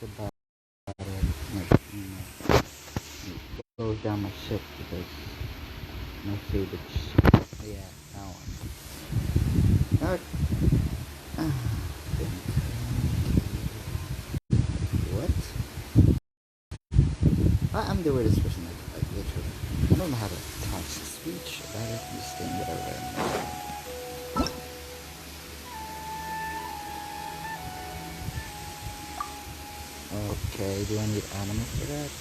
about it. Like, it slows down my ship because my favorite ship. Yeah, that one. What? I'm the weirdest person, like literally. I don't know how to talk speech. I don't understand whatever. Okay, do I need animal for that?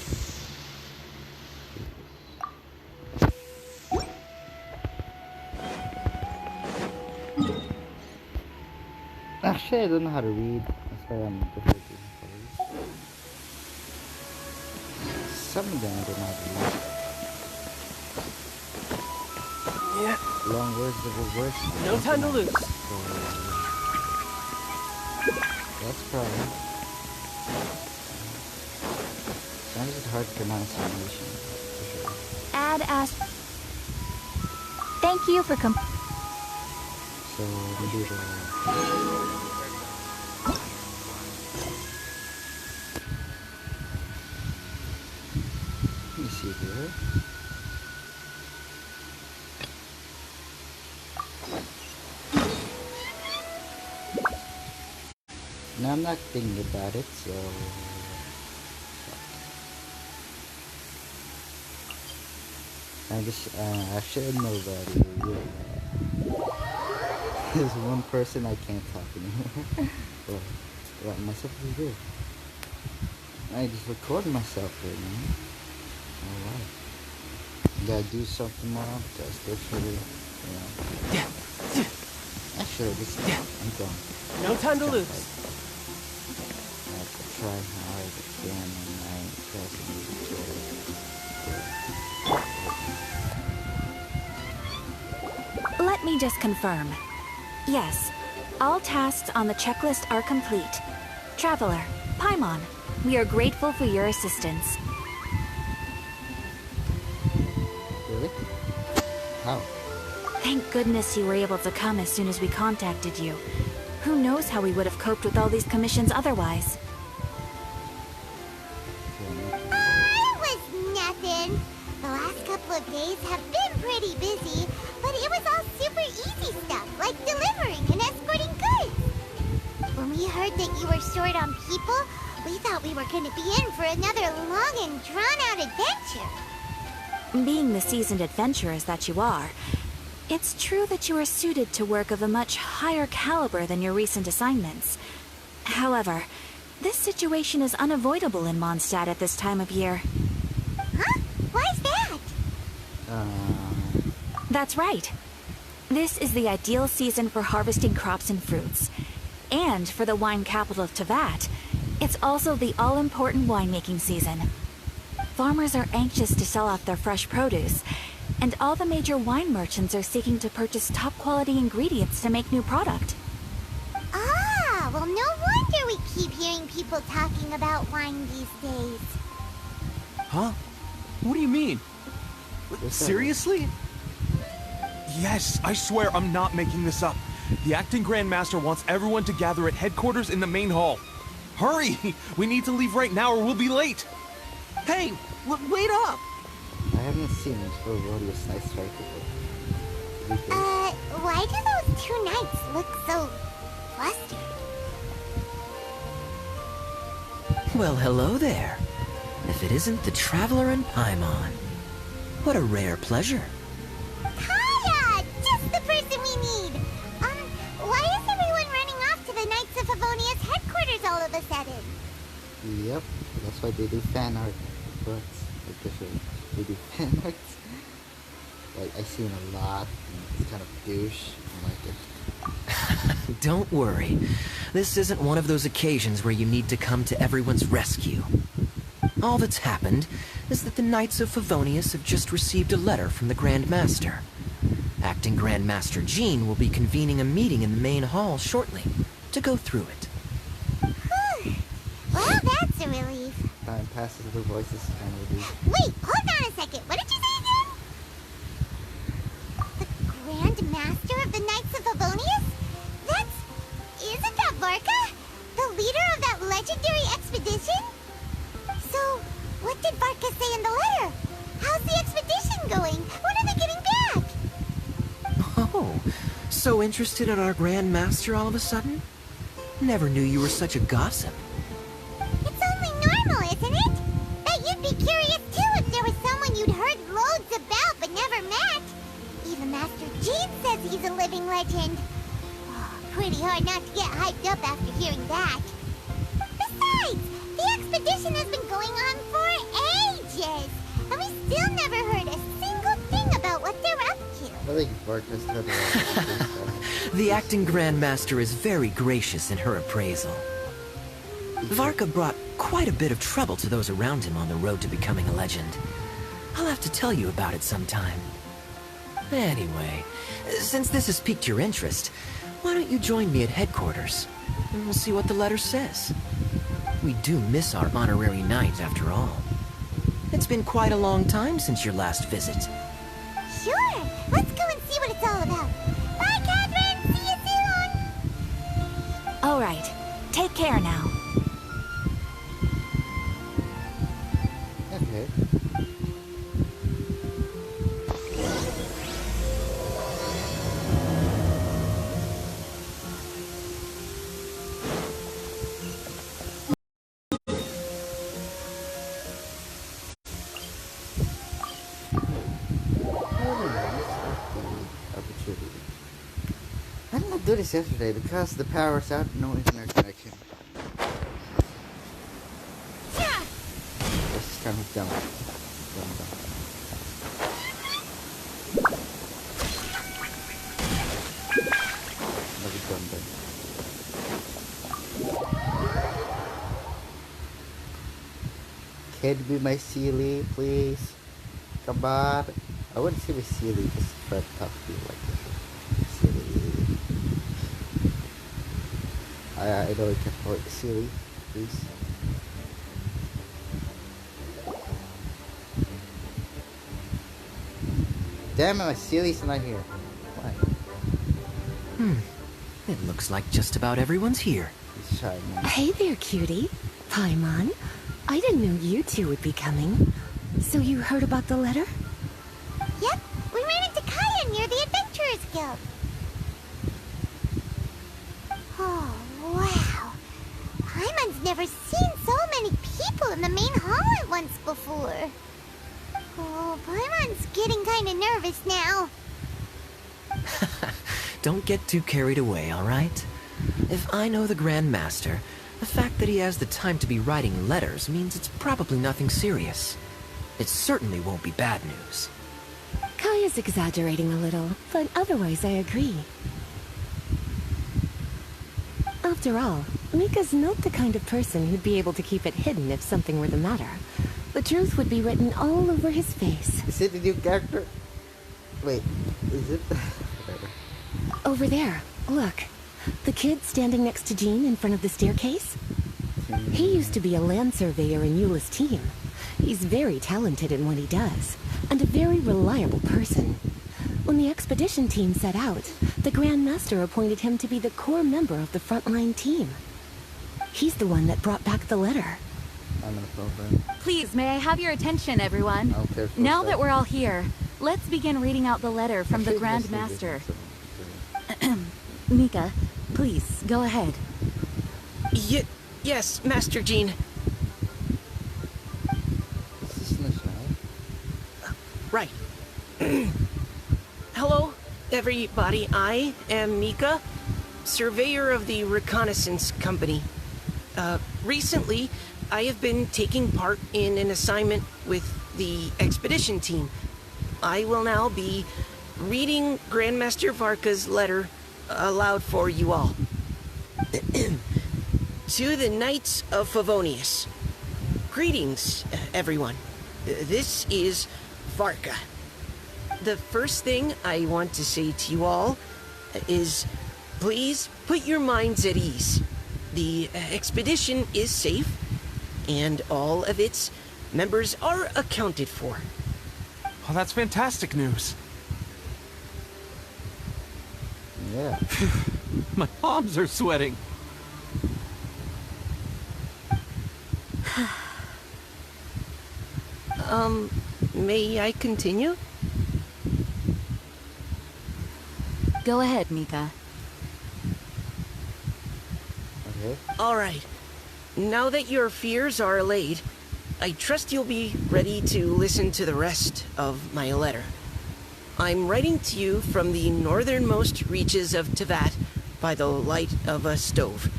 Actually, I don't know how to read. That's why I'm different. Some of them I don't know how to read. Yeah. Long words that were worse. No time to lose. So, that's problem. Sometimes it's hard pronunciation, for sure. Add as. Thank you for So maybe let me see here. Now I'm not thinking about it, so I should know that there's one person I can't talk anymore. Well, what am I supposed to do? I just record myself right now. Alright. Gotta do something more because literally, Actually, I'm done. No time to lose. I have to try hard again and I ain't pressing Let me just confirm. Yes, all tasks on the checklist are complete. Traveler, Paimon, we are grateful for your assistance. Really? How? Thank goodness you were able to come as soon as we contacted you. Who knows how we would have coped with all these commissions otherwise? It was nothing. The last couple of days have been pretty busy, but it was all super easy stuff, like delivering and escorting goods. When we heard that you were short on people, we thought we were going to be in for another long and drawn-out adventure. Being the seasoned adventurers that you are, it's true that you are suited to work of a much higher caliber than your recent assignments. However, this situation is unavoidable in Mondstadt at this time of year. Huh? Why's that? That's right. This is the ideal season for harvesting crops and fruits. And for the wine capital of Teyvat, it's also the all-important winemaking season. Farmers are anxious to sell off their fresh produce, and all the major wine merchants are seeking to purchase top-quality ingredients to make new product. Ah, well, no wonder we keep hearing people talking about wine these days. Huh? What do you mean? Seriously? Yes, I swear I'm not making this up. The acting Grand Master wants everyone to gather at headquarters in the main hall. Hurry! We need to leave right now or we'll be late. Hey, wait up! I haven't seen this for Rodeo's nice strike before. Why do those two knights look so flustered? Well, hello there. If it isn't the Traveler and Paimon. What a rare pleasure. Kaya! Just the person we need! Why is everyone running off to the Knights of Favonia's headquarters all of a sudden? Yep, that's why they do fan art. But they do fan art. Like, I've seen a lot, and it's kind of douche. I like it. Don't worry. This isn't one of those occasions where you need to come to everyone's rescue. All that's happened is that the Knights of Favonius have just received a letter from the Grand Master. Acting Grand Master Jean will be convening a meeting in the main hall shortly to go through it. Whew. Well, that's a relief. Time passes, the voices kind of relief. Wait, hold on a second. What did you say again? The Grand Master of the Knights of Favonius? Isn't that Varka? The leader of that legendary expedition? So, what did Varka say in the letter? How's the expedition going? When are they getting back? Oh, so interested in our Grand Master all of a sudden? Never knew you were such a gossip. It's only normal, isn't it? Bet you'd be curious too if there was someone you'd heard loads about but never met. Even Master Jean says he's a living legend. Oh, pretty hard not to get hyped up after hearing that. Besides, the expedition has been going on for ages, and we still never heard a single thing about what they're up to. I think Varka's had a lot of stuff. The acting Grandmaster is very gracious in her appraisal. Varka brought quite a bit of trouble to those around him on the road to becoming a legend. I'll have to tell you about it sometime. Anyway, since this has piqued your interest, why don't you join me at headquarters, and we'll see what the letter says. We do miss our honorary knight, after all. It's been quite a long time since your last visit. Sure, let's go and see what it's all about. Bye, Catherine! See you soon! All right. Take care now. Okay. Opportunity. I did not do this yesterday because the power's out, no internet connection. This is kind of dumb. Never done that. Can you be my Sealy, please? Come on. I wouldn't say my Sealy, just try to talk to you like this. Sealy. I know I can't afford Sealy, please. Damn it, my Sealy's not here. Why? It looks like just about everyone's here. He's shy, man. Hey there, cutie. Paimon. I didn't know you two would be coming. So you heard about the letter? Yep, we ran into Kaya near the Adventurers Guild. Oh, wow. Paimon's never seen so many people in the main hall at once before. Oh, Paimon's getting kind of nervous now. Don't get too carried away, all right? If I know the Grand Master, the fact that he has the time to be writing letters means it's probably nothing serious. It certainly won't be bad news. Kaya's exaggerating a little, but otherwise I agree. After all, Mika's not the kind of person who'd be able to keep it hidden if something were the matter. The truth would be written all over his face. Is it a new character? Wait, is it? Whatever. Over there, look. The kid standing next to Jean in front of the staircase? He used to be a land surveyor in Eula's team. He's very talented in what he does, and a very reliable person. When the expedition team set out, the Grand Master appointed him to be the core member of the frontline team. He's the one that brought back the letter. I'm gonna phone friend. Please, may I have your attention, everyone? Okay, for Now a that sec. we're all here, let's begin reading out the letter from the Grand Master. Mika, please, go ahead. Yes, Master Jean. Is this in the side? Right. Hello, everybody. I am Mika, surveyor of the Reconnaissance Company. Recently, I have been taking part in an assignment with the expedition team. I will now be reading Grandmaster Varka's letter aloud for you all. To the Knights of Favonius. Greetings, everyone. This is Varka. The first thing I want to say to you all is, please put your minds at ease. The expedition is safe, and all of its members are accounted for. Oh, that's fantastic news. Yeah. My palms are sweating. May I continue? Go ahead, Mika. Okay. Alright. Now that your fears are allayed, I trust you'll be ready to listen to the rest of my letter. I'm writing to you from the northernmost reaches of Tevat by the light of a stove.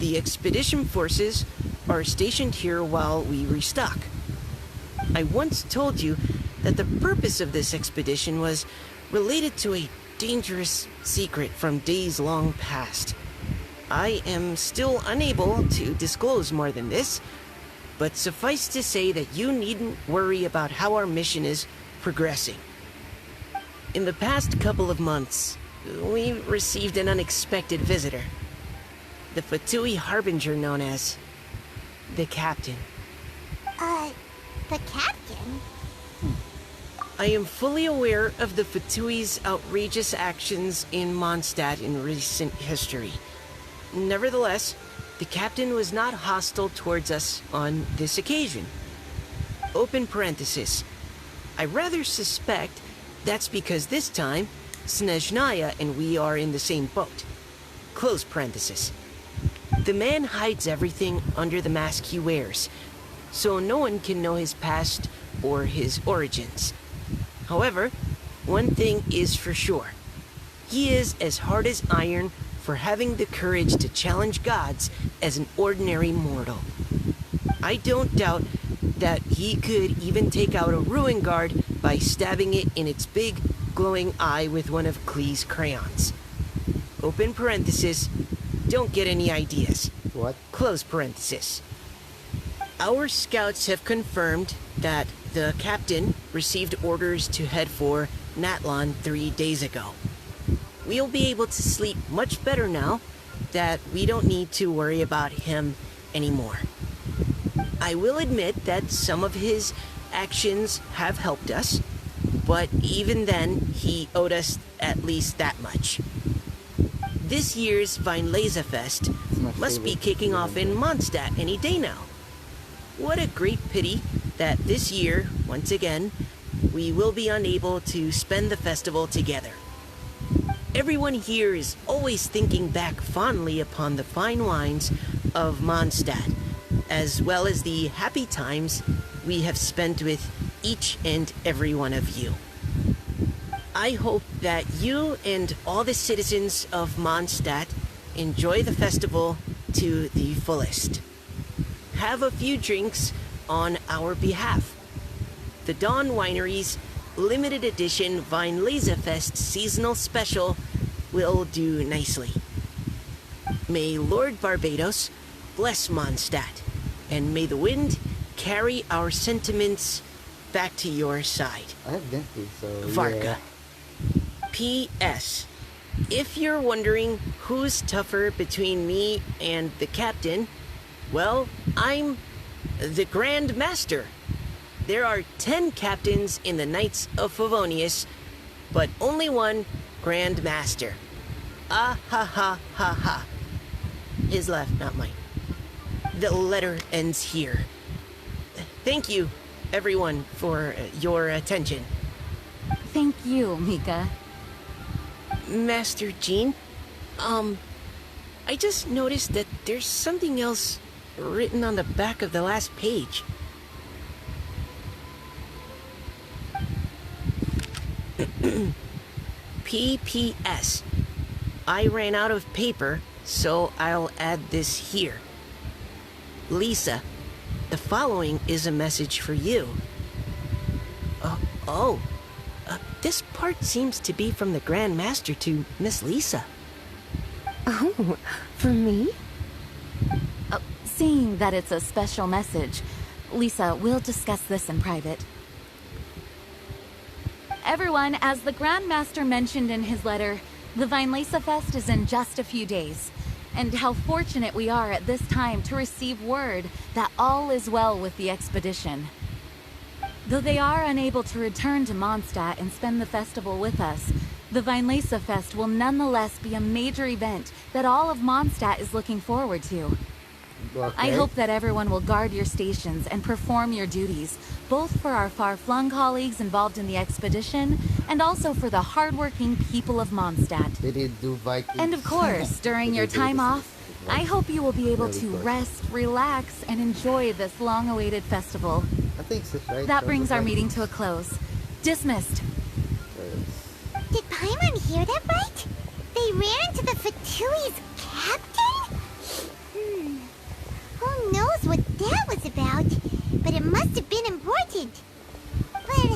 The expedition forces are stationed here while we restock. I once told you that the purpose of this expedition was related to a dangerous secret from days long past. I am still unable to disclose more than this, but suffice to say that you needn't worry about how our mission is progressing. In the past couple of months, we received an unexpected visitor. The Fatui Harbinger known as the Captain. The captain? I am fully aware of the Fatui's outrageous actions in Mondstadt in recent history. Nevertheless, the Captain was not hostile towards us on this occasion. Open parenthesis. I rather suspect that's because this time, Snezhnaya and we are in the same boat. Close parenthesis. The man hides everything under the mask he wears, so no one can know his past or his origins. However, one thing is for sure. He is as hard as iron for having the courage to challenge gods as an ordinary mortal. I don't doubt that he could even take out a ruin guard by stabbing it in its big, glowing eye with one of Klee's crayons. Open parenthesis, don't get any ideas. What? Close parenthesis. Our scouts have confirmed that the captain received orders to head for Natlon 3 days ago. We'll be able to sleep much better now that we don't need to worry about him anymore. I will admit that some of his actions have helped us, but even then, he owed us at least that much. This year's Weinlesefest must be kicking off in Mondstadt any day now. What a great pity that this year, once again, we will be unable to spend the festival together. Everyone here is always thinking back fondly upon the fine wines of Mondstadt, as well as the happy times we have spent with each and every one of you. I hope that you and all the citizens of Mondstadt enjoy the festival to the fullest. Have a few drinks on our behalf. The Dawn Winery's limited edition Weinlesefest seasonal special will do nicely. May Lord Barbados bless Mondstadt, and may the wind carry our sentiments back to your side. I have Genshin, so Varka. yeah. P.S. If you're wondering who's tougher between me and the captain, well, I'm the Grand Master. There are 10 captains in the Knights of Favonius, but only one Grand Master. Ah ha ha ha ha. His laugh, not mine. The letter ends here. Thank you, everyone, for your attention. Thank you, Mika. Master Jean, I just noticed that there's something else written on the back of the last page. P.P.S. I ran out of paper, so I'll add this here. Lisa, the following is a message for you. This part seems to be from the Grand Master to Miss Lisa. Oh, for me? Seeing that it's a special message, Lisa, we'll discuss this in private. Everyone, as the Grand Master mentioned in his letter, the Weinlesefest is in just a few days. And how fortunate we are at this time to receive word that all is well with the expedition. Though they are unable to return to Mondstadt and spend the festival with us, the Weinlesefest will nonetheless be a major event that all of Mondstadt is looking forward to. I Okay. hope that everyone will guard your stations and perform your duties, both for our far-flung colleagues involved in the expedition, and also for the hardworking people of Mondstadt. They did do Vikings. And of course, during They your did do time this- off, I hope you will be able Yeah, of to course. rest, relax, and enjoy this long-awaited festival. I think so, right? That Those brings are our meeting Vikings. to a close. Dismissed. Did Paimon hear that right? They ran into the Fatui's captain? Who knows what that was about? But it must have been important. But,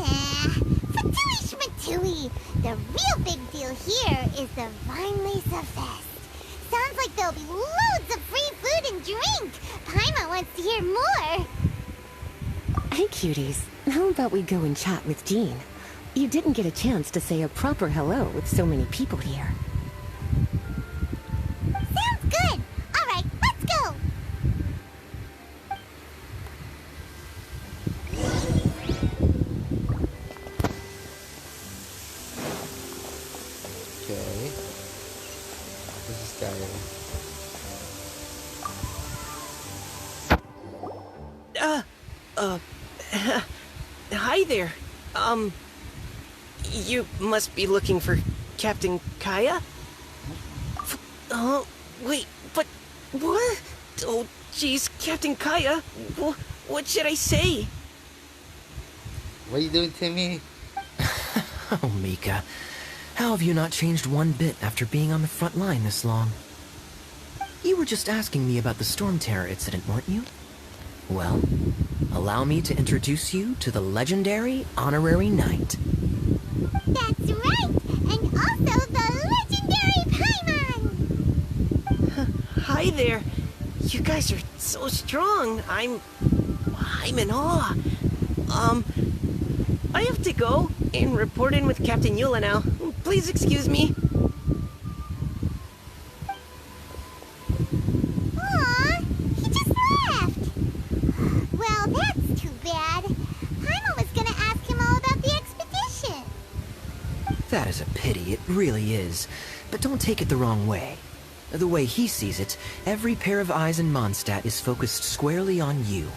Fatui Schmatui. The real big deal here is the Vinelesa Fest. Sounds like there'll be loads of free food and drink. Paimon wants to hear more. Hey, cuties. How about we go and chat with Jean? You didn't get a chance to say a proper hello with so many people here. Sounds good. All right, let's go. Okay. This is guy. Hi there. You must be looking for Captain Kaya? Oh, wait, but what? Oh, jeez, Captain Kaya. What should I say? What are you doing, Timmy? Oh, Mika. How have you not changed one bit after being on the front line this long? You were just asking me about the Storm Terror incident, weren't you? Well, allow me to introduce you to the legendary Honorary Knight. That's right. And also the legendary Paimon. Hi there. You guys are so strong. I'm in awe. I have to go and report in with Captain Eula now. Please excuse me. Aw, he just left. Well, that's too bad. Paimon was gonna ask him all about the expedition. That is a pity, it really is. But don't take it the wrong way. The way he sees it, every pair of eyes in Mondstadt is focused squarely on you.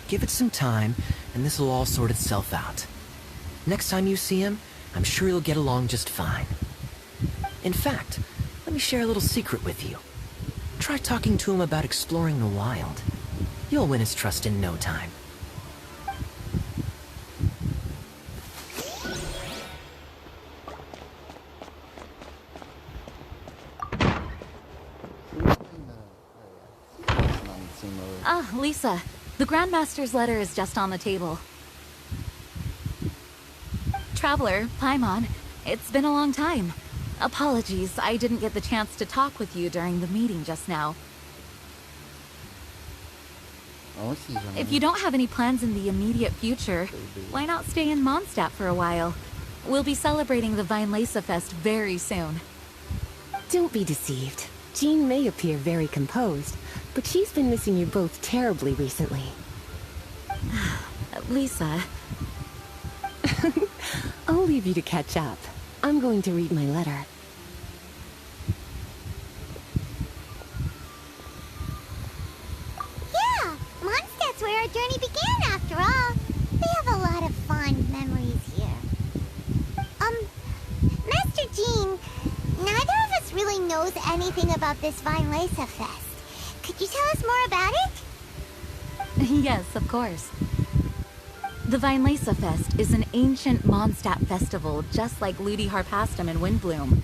Give it some time, and this will all sort itself out. Next time you see him, I'm sure you'll get along just fine. In fact, let me share a little secret with you. Try talking to him about exploring the wild. You'll win his trust in no time. Ah, Lisa. The Grandmaster's letter is just on the table. Traveler, Paimon, it's been a long time. Apologies, I didn't get the chance to talk with you during the meeting just now. If you don't have any plans in the immediate future, why not stay in Mondstadt for a while? We'll be celebrating the Vinelesa Fest very soon. Don't be deceived. Jean may appear very composed, but she's been missing you both terribly recently. Lisa, I'll leave you to catch up. I'm going to read my letter. Yeah, Mondstadt's where our journey began after all. We have a lot of fond memories here. Master Jean, neither of us really knows anything about this Vinelesa Fest. Could you tell us more about it? yes, of course. The Vinelesa Fest is an ancient Mondstadt festival just like Ludi Harpastum and Windbloom.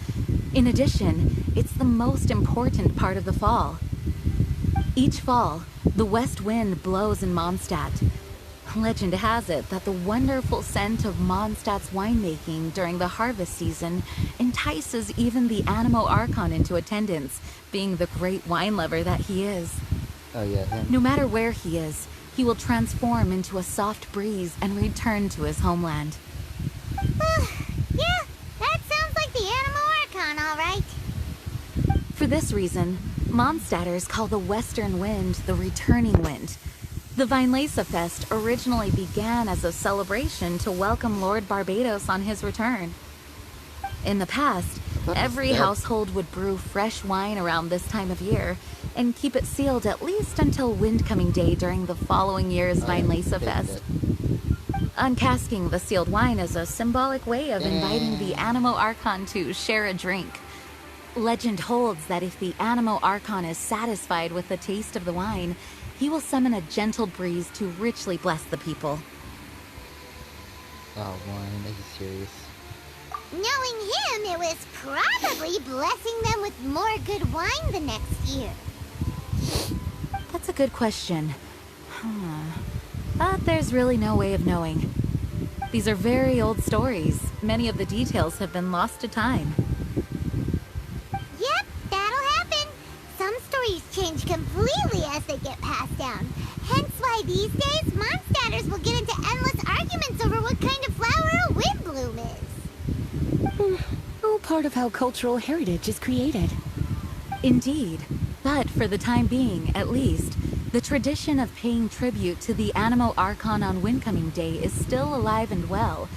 In addition, it's the most important part of the fall. Each fall, the west wind blows in Mondstadt. Legend has it that the wonderful scent of Mondstadt's winemaking during the harvest season entices even the Animo Archon into attendance, being the great wine lover that he is. Oh yeah, him. No matter where he is, he will transform into a soft breeze and return to his homeland. Yeah, that sounds like the Animo Archon, all right. For this reason, Mondstadters call the western wind the returning wind. The Vinelesa Fest originally began as a celebration to welcome Lord Barbados on his return. In the past, Every household would brew fresh wine around this time of year and keep it sealed at least until Windcoming Day during the following year's Vinelesa Fest. Uncasking the sealed wine is a symbolic way of inviting the Animo Archon to share a drink. Legend holds that if the Animo Archon is satisfied with the taste of the wine, he will summon a gentle breeze to richly bless the people. Oh, wine, are you serious? Knowing him, it was probably blessing them with more good wine the next year. That's a good question. But there's really no way of knowing. These are very old stories. Many of the details have been lost to time. Yep, that'll happen. Some stories change completely as they get passed down. Hence why these days, Mondstadters will get into endless arguments over what kind of flower a windbloom is. All part of how cultural heritage is created. Indeed. But for the time being, at least, the tradition of paying tribute to the Animo Archon on Windcoming Day is still alive and well,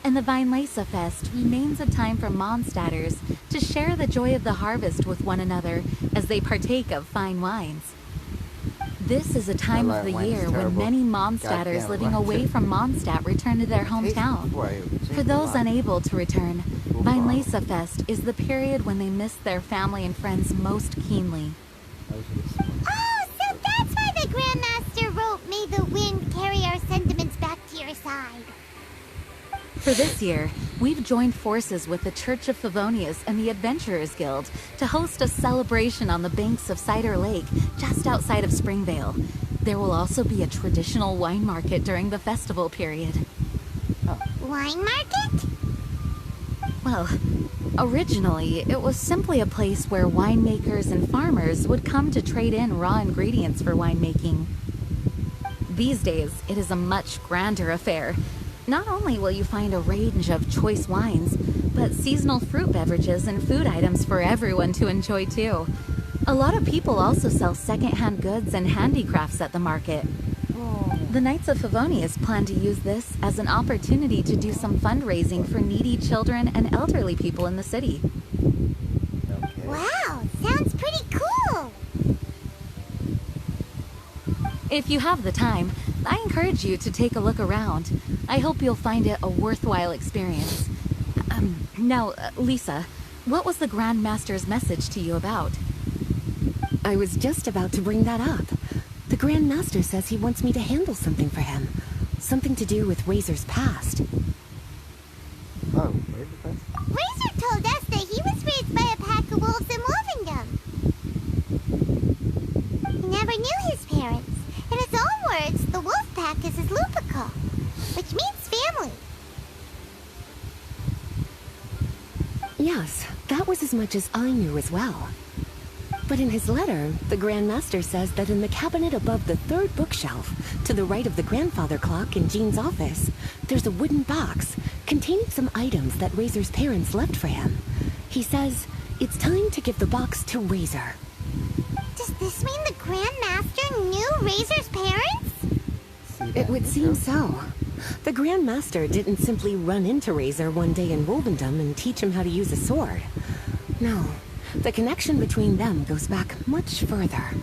and the Vinelesa Fest remains a time for Mondstadters to share the joy of the harvest with one another as they partake of fine wines. This is a time of the year when many Mondstadters living away from Mondstadt return to their hometown. For those unable to return, Vinelesa Fest is the period when they miss their family and friends most keenly. Oh, so that's why the Grandmaster wrote, "May the wind carry our sentiments back to your side." For this year, we've joined forces with the Church of Favonius and the Adventurers Guild to host a celebration on the banks of Cider Lake, just outside of Springvale. There will also be a traditional wine market during the festival period. Wine market? Well, originally, it was simply a place where winemakers and farmers would come to trade in raw ingredients for winemaking. These days, it is a much grander affair. Not only will you find a range of choice wines, but seasonal fruit beverages and food items for everyone to enjoy too. A lot of people also sell secondhand goods and handicrafts at the market. The Knights of Favonius plan to use this as an opportunity to do some fundraising for needy children and elderly people in the city. Okay. Wow, sounds pretty cool. If you have the time, I encourage you to take a look around. I hope you'll find it a worthwhile experience. Now, Lisa, what was the Grand Master's message to you about? I was just about to bring that up. The Grand Master says he wants me to handle something for him. Something to do with Razor's past. Oh, where's the first? Razor told us that he was raised by a pack of wolves in Wolvendom. He never knew his parents. In his own words, the wolf pack is his lupical, which means family. Yes, that was as much as I knew as well. But in his letter, the Grand Master says that in the cabinet above the third bookshelf, to the right of the grandfather clock in Jean's office, there's a wooden box containing some items that Razor's parents left for him. He says it's time to give the box to Razor. Does this mean the Grand Master knew Razor's parents? It would seem so. The Grand Master didn't simply run into Razor one day in Wolvendom and teach him how to use a sword. No, the connection between them goes back much further.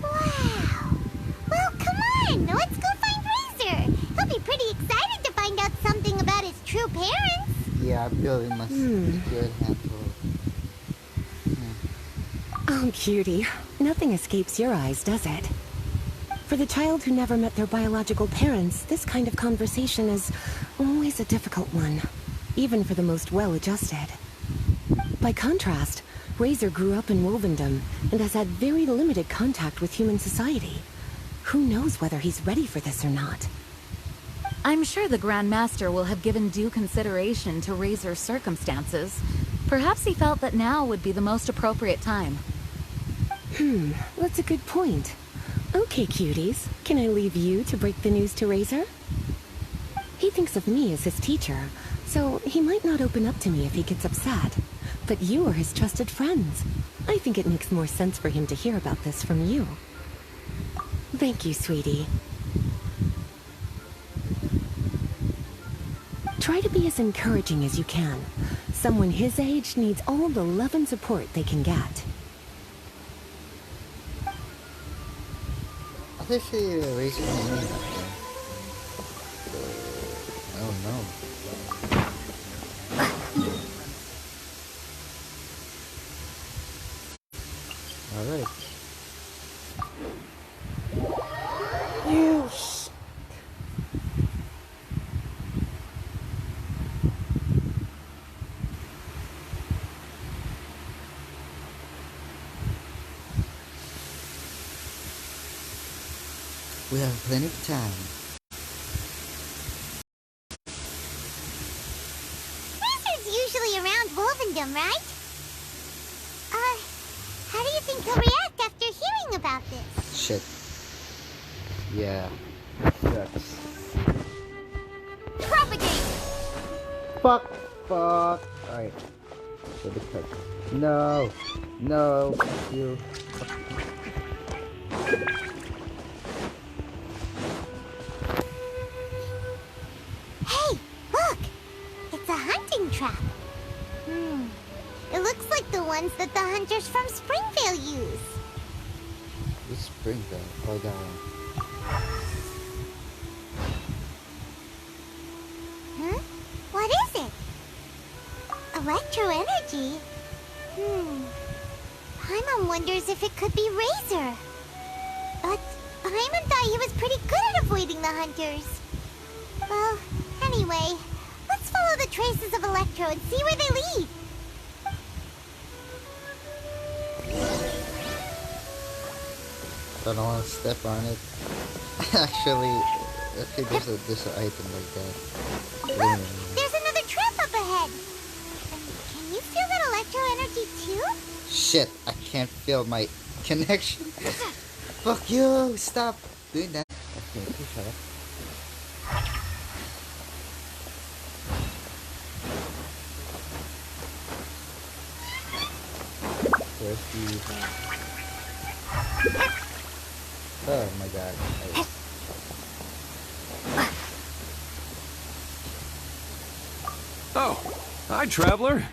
Wow. Well, come on, let's go find Razor. He'll be pretty excited to find out something about his true parents. Yeah, I feel it must be a good handful. Oh, cutie. Nothing escapes your eyes, does it? For the child who never met their biological parents, this kind of conversation is always a difficult one, even for the most well-adjusted. By contrast, Razor grew up in Wolvendom and has had very limited contact with human society. Who knows whether he's ready for this or not? I'm sure the Grand Master will have given due consideration to Razor's circumstances. Perhaps he felt that now would be the most appropriate time. That's a good point. Okay, cuties, can I leave you to break the news to Razor? He thinks of me as his teacher, so he might not open up to me if he gets upset. But you are his trusted friends. I think it makes more sense for him to hear about this from you. Thank you, sweetie. Try to be as encouraging as you can. Someone his age needs all the love and support they can get. I think she raised her name. Oh no. Alright. You We have plenty of time. Razor's usually around Wolvendom, right? How do you think he'll react after hearing about this? Shit. Yeah. Sucks. Propagate! Fuck. Alright. So the cut. No. No. You. Hey, look! It's a hunting trap. It looks like the ones that the hunters from Springvale use. This Springvale. Oh, that one. Huh? What is it? Electro energy? Paimon wonders if it could be Razor. But Paimon thought he was pretty good at avoiding the hunters. Well, anyway, let's follow the traces of Electro and see where they lead. I don't want to step on it. Actually, okay, there's an item like that. Look! There's another trap up ahead! Can you feel that Electro energy too? Shit, I can't feel my connection. Fuck you! Stop doing that. Okay, shut up. Where's the... Oh my god. Oh, hi, traveler.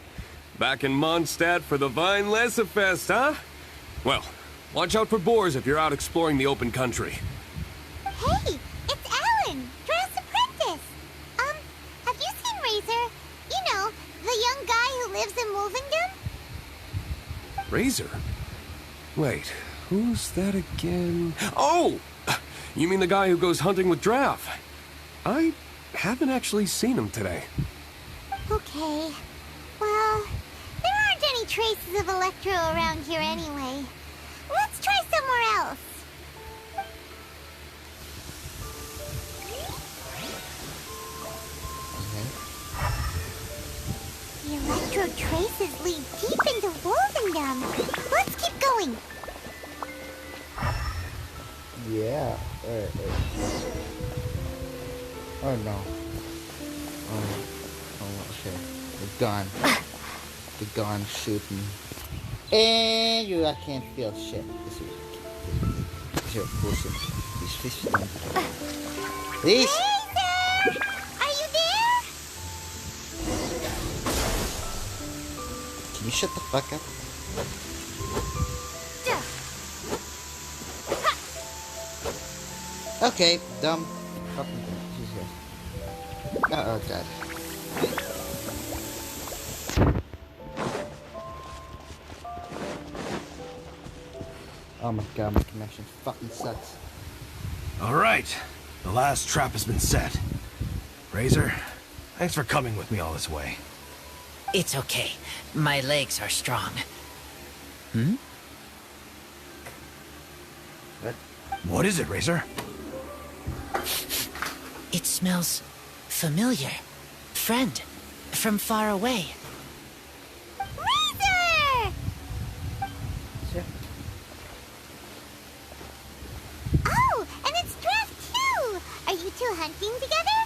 Back in Mondstadt for the Vine Fest, huh? Well, watch out for boars if you're out exploring the open country. Hey, it's Alan, Dross apprentice. Have you seen Razor? You know, the young guy who lives in Wolvendom? Razor? Wait, who's that again? Oh! You mean the guy who goes hunting with Draff? I haven't actually seen him today. Okay. Well, there aren't any traces of Electro around here anyway. Let's try somewhere else. The Electro traces lead deep into Wolvendom. Let's keep going. Yeah. Oh no. Oh, okay. They're gone. They're gone shooting. And you, I can't feel shit. This is bullshit. These fish don't. Please. Razor! Are you there? Can you shut the fuck up? Okay, dumb. Fucking dumb. Jesus. Oh god. Oh my god, my connection fucking sucks. All right, the last trap has been set. Razor, thanks for coming with me all this way. It's okay. My legs are strong. What is it, Razor? It smells familiar. Friend, from far away. Razor! Sure. Oh, and it's Draft too! Are you two hunting together?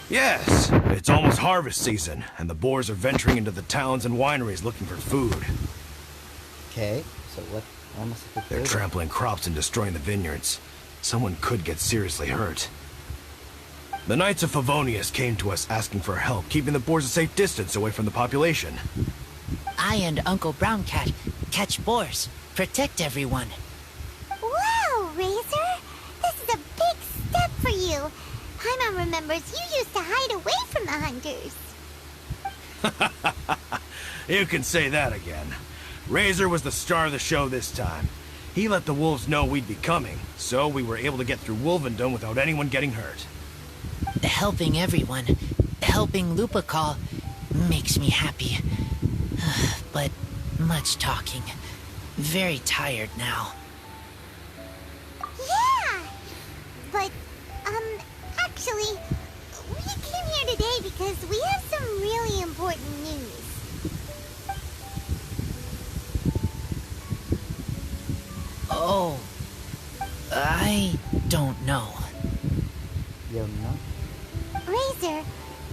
Yes, it's almost harvest season, and the boars are venturing into the towns and wineries looking for food. Okay, so what? I must have They're to do. trampling crops and destroying the vineyards. Someone could get seriously hurt. The Knights of Favonius came to us asking for help keeping the boars a safe distance away from the population. I and Uncle Brown Cat catch boars, protect everyone. Wow, Razor! This is a big step for you. Paimon remembers you used to hide away from the hunters. You can say that again. Razor was the star of the show this time. He let the wolves know we'd be coming, so we were able to get through Wolvendom without anyone getting hurt. Helping everyone, helping Lupercal, makes me happy. But much talking. Very tired now. Yeah! But, actually, we came here today because we have some really important news. Oh, I don't know. You know? Razor,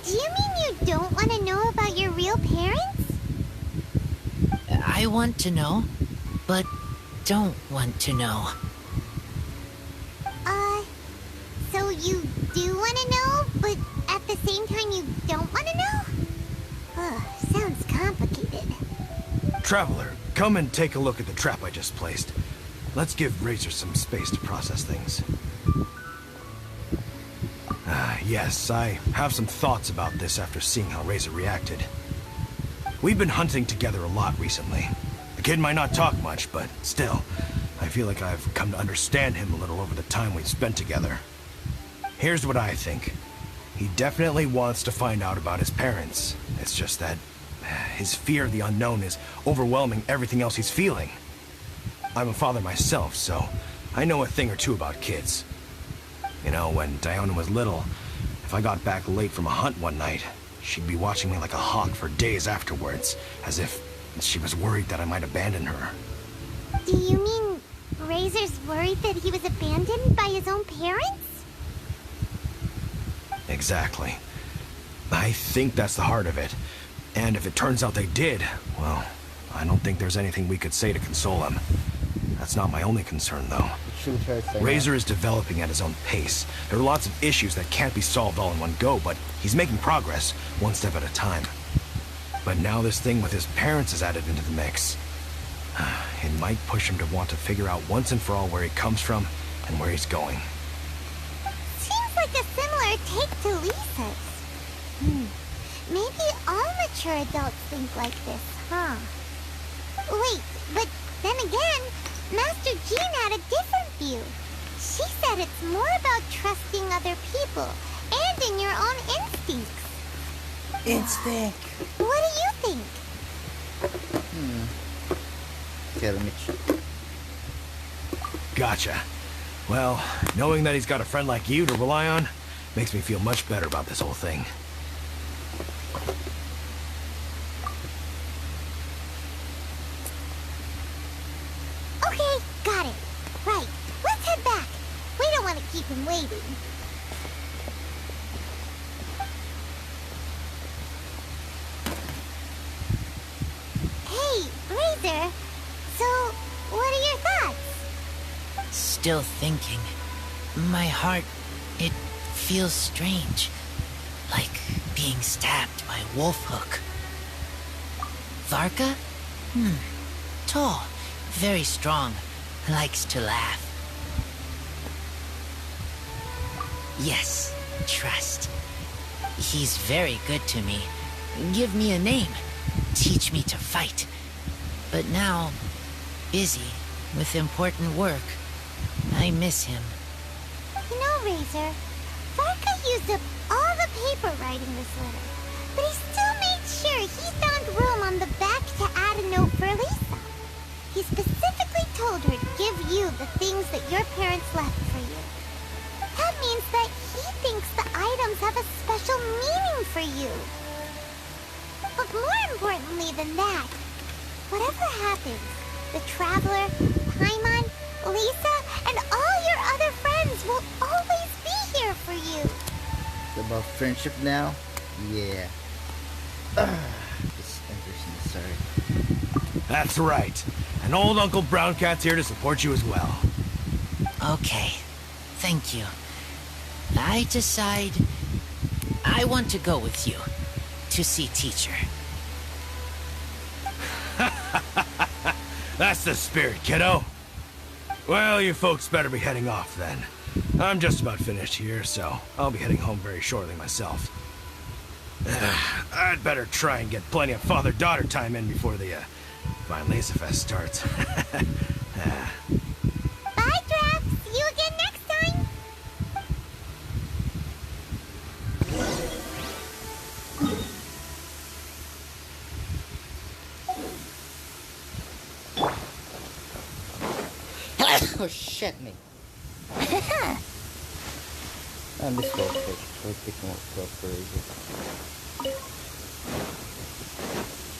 do you mean you don't want to know about your real parents? I want to know, but don't want to know. So you do want to know, but at the same time you don't want to know? Sounds complicated. Traveler, come and take a look at the trap I just placed. Let's give Razor some space to process things. Yes, I have some thoughts about this after seeing how Razor reacted. We've been hunting together a lot recently. The kid might not talk much, but still, I feel like I've come to understand him a little over the time we've spent together. Here's what I think. He definitely wants to find out about his parents. It's just that his fear of the unknown is overwhelming everything else he's feeling. I'm a father myself, so I know a thing or two about kids. You know, when Diona was little, if I got back late from a hunt one night, she'd be watching me like a hawk for days afterwards, as if she was worried that I might abandon her. Do you mean Razor's worried that he was abandoned by his own parents? Exactly. I think that's the heart of it. And if it turns out they did, well, I don't think there's anything we could say to console him. That's not my only concern, though. Shoot her, say Razor is developing at his own pace. There are lots of issues that can't be solved all in one go, but he's making progress, one step at a time. But now this thing with his parents is added into the mix. It might push him to want to figure out once and for all where he comes from and where he's going. Seems like a similar take to Lisa's. Maybe all mature adults think like this, huh? Wait, but then again, Master Jean had a different view. She said it's more about trusting other people and in your own instincts. Instinct. What do you think? Okay, let me check. Gotcha. Well, knowing that he's got a friend like you to rely on makes me feel much better about this whole thing. Okay, got it. Right, let's head back. We don't want to keep him waiting. Hey, Razor. So, what are your thoughts? Still thinking. My heart, it feels strange. Like being stabbed by a wolf hook. Varka? Tall, very strong, likes to laugh. Yes, trust. He's very good to me. Give me a name. Teach me to fight. But now, busy with important work. I miss him. You know, Razor, Varka used up all the paper writing this letter, but he still made sure he found room on the back to add a note for Lisa. He specifically told her to give you the things that your parents left for you. That means that he thinks the items have a special meaning for you. But more importantly than that, whatever happens, the Traveler, Paimon, Lisa, and all your other friends will always be here for you. It's about friendship now? Yeah. This is interesting, sorry. That's right. And old Uncle Brown Cat's here to support you as well. Okay, thank you. I decide I want to go with you to see teacher. That's the spirit, kiddo. Well, you folks better be heading off then. I'm just about finished here, so I'll be heading home very shortly myself. I'd better try and get plenty of father-daughter time in before the Fine Laser Fest starts. Bye, Drax. See you again next time. Oh shit me. I missed that fish. So picking up for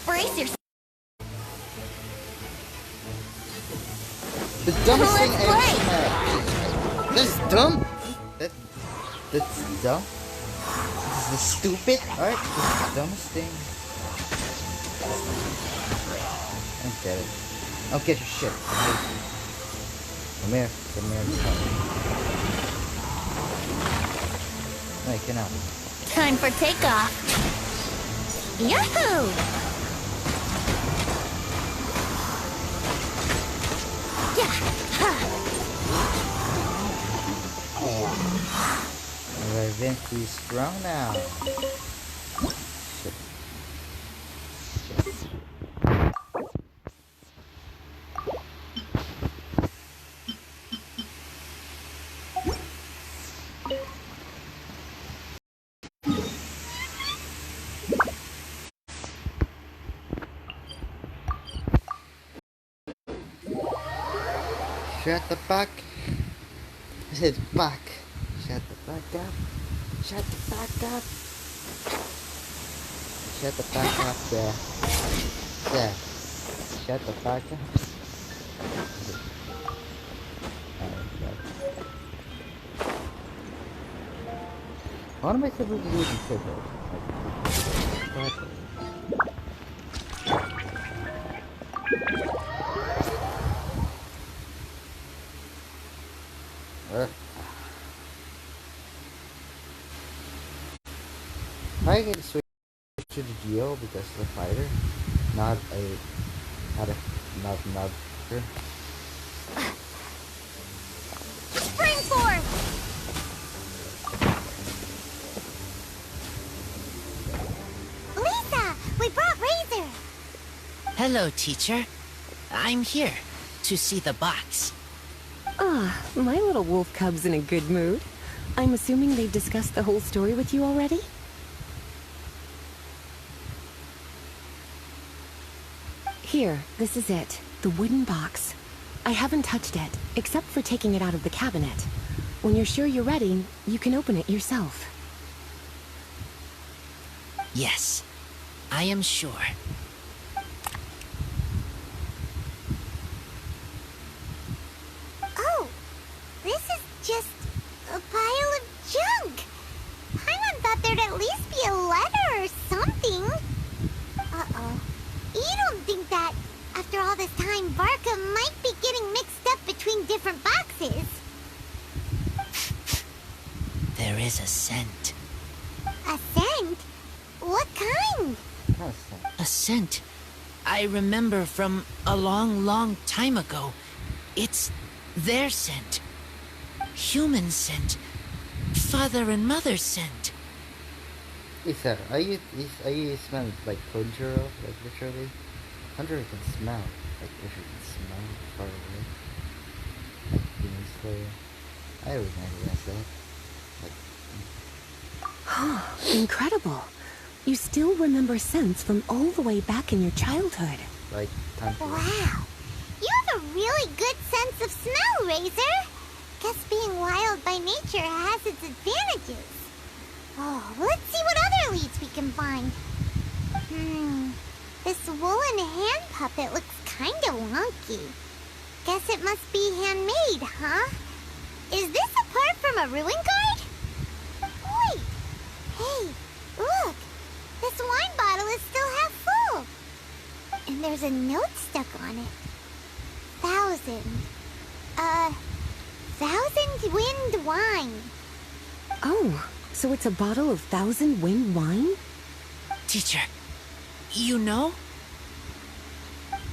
Brace yourself. the dumbest thing Let's I ever seen. That's dumb. That's dumb. This is stupid. Alright, this is the dumbest thing. I don't get it. I don't get your shit. Come here. Come here. Hey, get out. Time for takeoff. Yahoo! Yeah. Ha. Alright, Vince's strong now. Shit. Shut the fuck. I said fuck. Shut the fuck up. Shut the fuck up. Shut the fuck up there. There. Shut the fuck up. What am I supposed to do with the trigger? What? I get to switch to the Geo because of the fighter, not another. Spring force! Lisa, we brought Razor. Hello, teacher. I'm here to see the box. Ah, my little wolf cub's in a good mood. I'm assuming they've discussed the whole story with you already? Here, this is it. The wooden box. I haven't touched it, except for taking it out of the cabinet. When you're sure you're ready, you can open it yourself. Yes, I am sure. Oh, this is just a pile of junk. Paimon thought there'd at least be a letter or something. Uh-oh. You don't think that, after all this time, Varka might be getting mixed up between different boxes? There is a scent. A scent? What kind? A scent I remember from a long, long time ago. It's their scent. Human scent. Father and mother scent. Lisa, are you smelling like Conjuro, like literally? Conjuro can smell, like literally can smell far away. Like Demon Slayer. I always guess that. Like, Incredible. You still remember scents from all the way back in your childhood. like time to Wow. You have a really good sense of smell, Razor. Guess being wild by nature has its advantages. Oh, let's see what other leads we can find. This woolen hand puppet looks kinda wonky. Guess it must be handmade, huh? Is this a part from a ruin guide? Wait! Hey, look! This wine bottle is still half full! And there's a note stuck on it. 1,000 wind wine. Oh, so it's a bottle of Thousand Wind wine? Teacher, you know?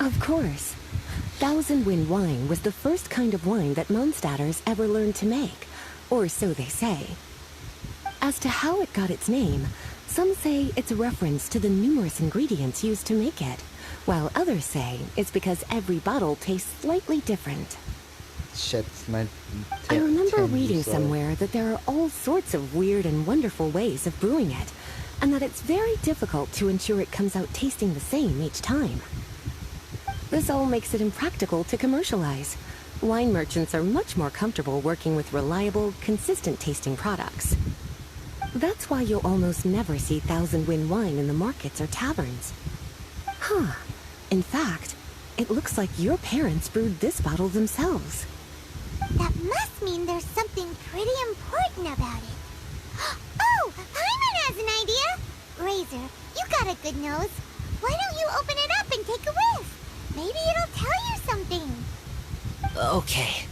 Of course. Thousand Wind wine was the first kind of wine that Mondstadters ever learned to make, or so they say. As to how it got its name, some say it's a reference to the numerous ingredients used to make it, while others say it's because every bottle tastes slightly different. Shit's my I remember tend reading so. somewhere that there are all sorts of weird and wonderful ways of brewing it, and that it's very difficult to ensure it comes out tasting the same each time. This all makes it impractical to commercialize. Wine merchants are much more comfortable working with reliable, consistent tasting products. That's why you'll almost never see Thousand Wind wine in the markets or taverns. Huh. In fact, it looks like your parents brewed this bottle themselves. That must mean there's something pretty important about it. Oh, Hyman has an idea! Razor, you got a good nose. Why don't you open it up and take a whiff? Maybe it'll tell you something. Okay.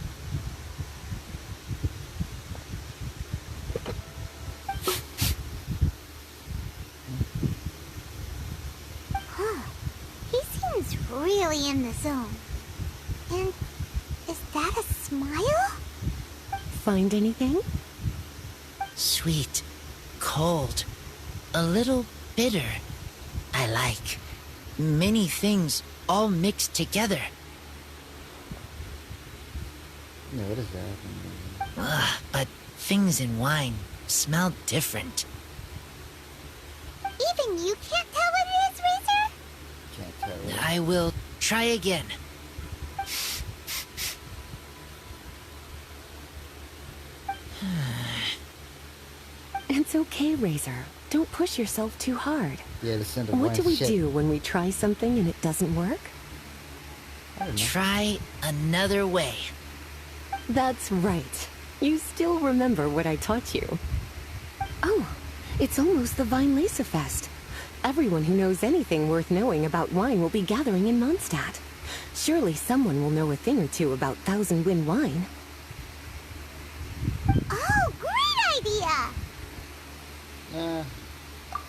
Huh. He seems really in the zone. And is that a smile? Find anything? Sweet, cold, a little bitter. I like many things all mixed together. Yeah, what is that? But things in wine smell different. Even you can't tell what it is, Razor? Can't tell. Right? I will try again. It's okay, Razor. Don't push yourself too hard. Yeah, the scent of What wine. do we Shit. do when we try something and it doesn't work? I don't know. Try another way. That's right. You still remember what I taught you. Oh, it's almost the Vine Lisa Fest. Everyone who knows anything worth knowing about wine will be gathering in Mondstadt. Surely someone will know a thing or two about Thousand Wind wine. Oh, great idea!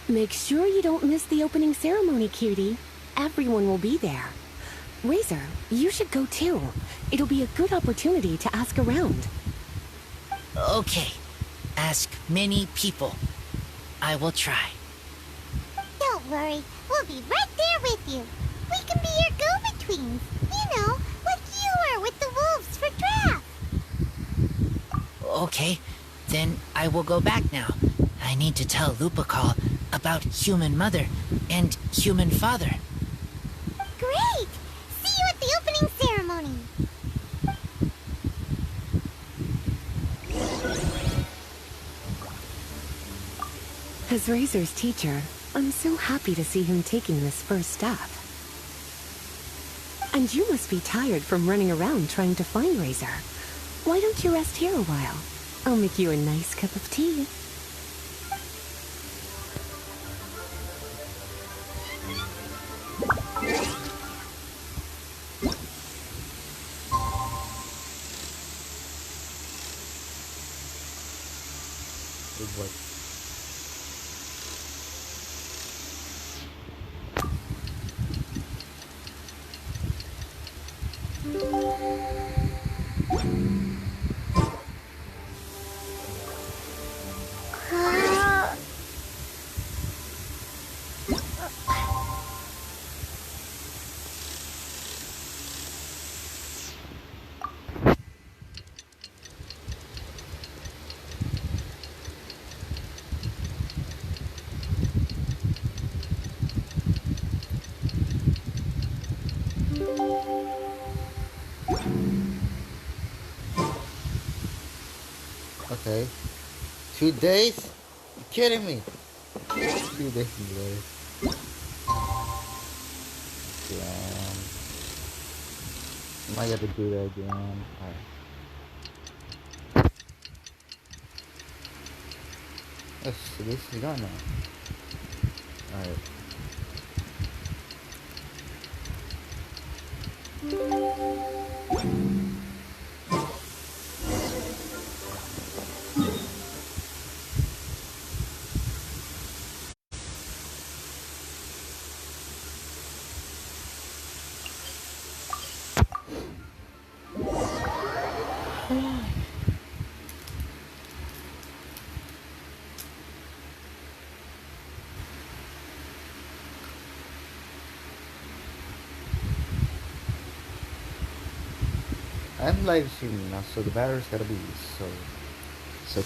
Make sure you don't miss the opening ceremony, cutie. Everyone will be there. Razor, you should go too. It'll be a good opportunity to ask around. Okay. Ask many people. I will try. Don't worry, we'll be right there with you. We can be your go-betweens. You know, like you were with the wolves for draft. Okay. Then I will go back now. I need to tell Lupical about Human Mother and Human Father. Great! See you at the opening ceremony. As Razor's teacher, I'm so happy to see him taking this first step. And you must be tired from running around trying to find Razor. Why don't you rest here a while? I'll make you a nice cup of tea. Good work. Okay. 2 days? You kidding me? 2 days later. Damn. I got to do that again. Alright. Oh, so this is gone now. Alright. I'm live streaming now, so the battery's gotta be so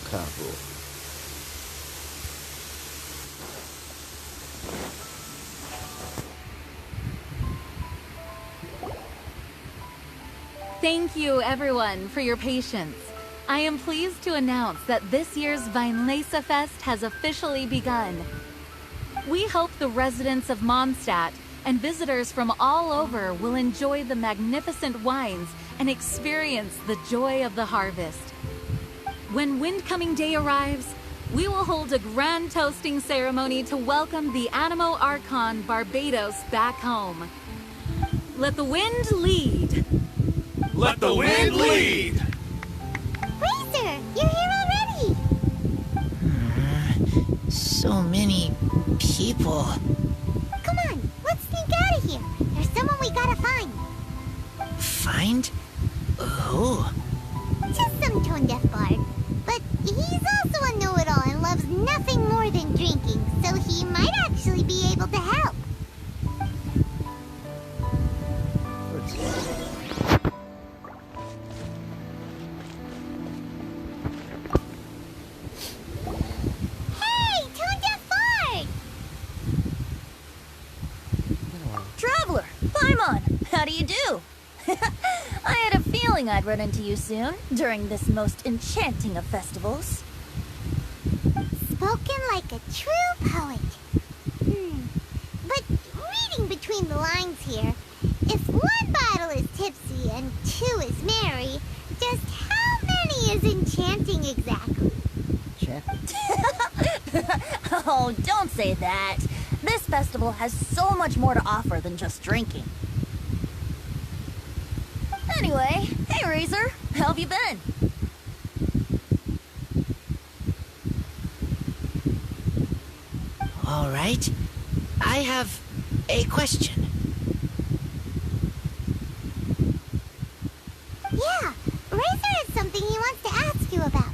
powerful. Thank you, everyone, for your patience. I am pleased to announce that this year's Weinlese Fest has officially begun. We hope the residents of Mondstadt and visitors from all over will enjoy the magnificent wines and experience the joy of the harvest. When Windcoming Day arrives, we will hold a grand toasting ceremony to welcome the Animo Archon Barbados back home. Let the wind lead. Let the wind lead! Razor, you're here already! So many people. Come on, let's sneak out of here. There's someone we gotta find. Find? Who? Just some tone-deaf bard. But he's also a know-it-all and loves nothing more than drinking, so he might actually be able to help. Hey, tone-deaf bard! Traveler, Paimon, how do you do? I had a feeling I'd run into you soon, during this most enchanting of festivals. Spoken like a true poet. But reading between the lines here, if one bottle is tipsy and two is merry, just how many is enchanting exactly? Oh, don't say that. This festival has so much more to offer than just drinking. Anyway, hey Razor, how have you been? All right. I have a question. Yeah, Razor has something he wants to ask you about.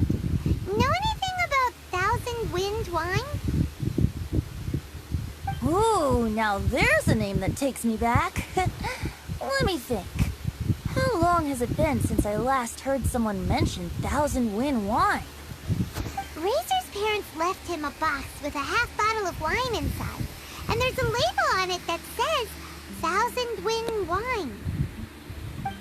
Know anything about Thousand Wind wine? Ooh, now there's a name that takes me back. Let me think. How long has it been since I last heard someone mention Thousand Wind wine? Razor's parents left him a box with a half bottle of wine inside, and there's a label on it that says Thousand Wind wine.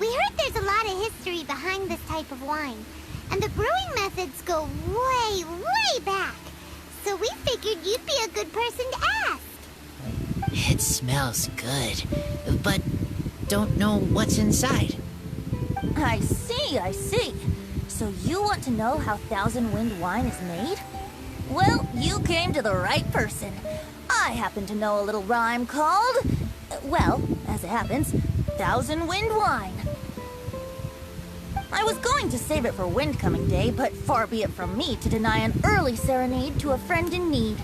We heard there's a lot of history behind this type of wine, and the brewing methods go way, way back. So we figured you'd be a good person to ask. It smells good, but don't know what's inside. I see. So you want to know how Thousand Wind wine is made? Well, you came to the right person. I happen to know a little rhyme called, well, as it happens, Thousand Wind wine. I was going to save it for Windcoming Day, but far be it from me to deny an early serenade to a friend in need.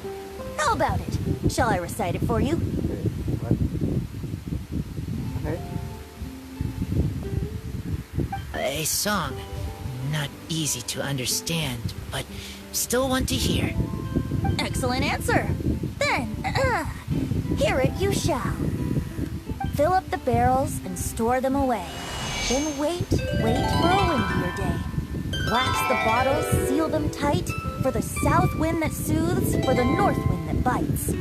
How about it? Shall I recite it for you? A song. Not easy to understand, but still want to hear. Excellent answer. Then, hear it you shall. Fill up the barrels and store them away. Then wait for a windier day. Wax the bottles, seal them tight, for the south wind that soothes, for the north wind that bites.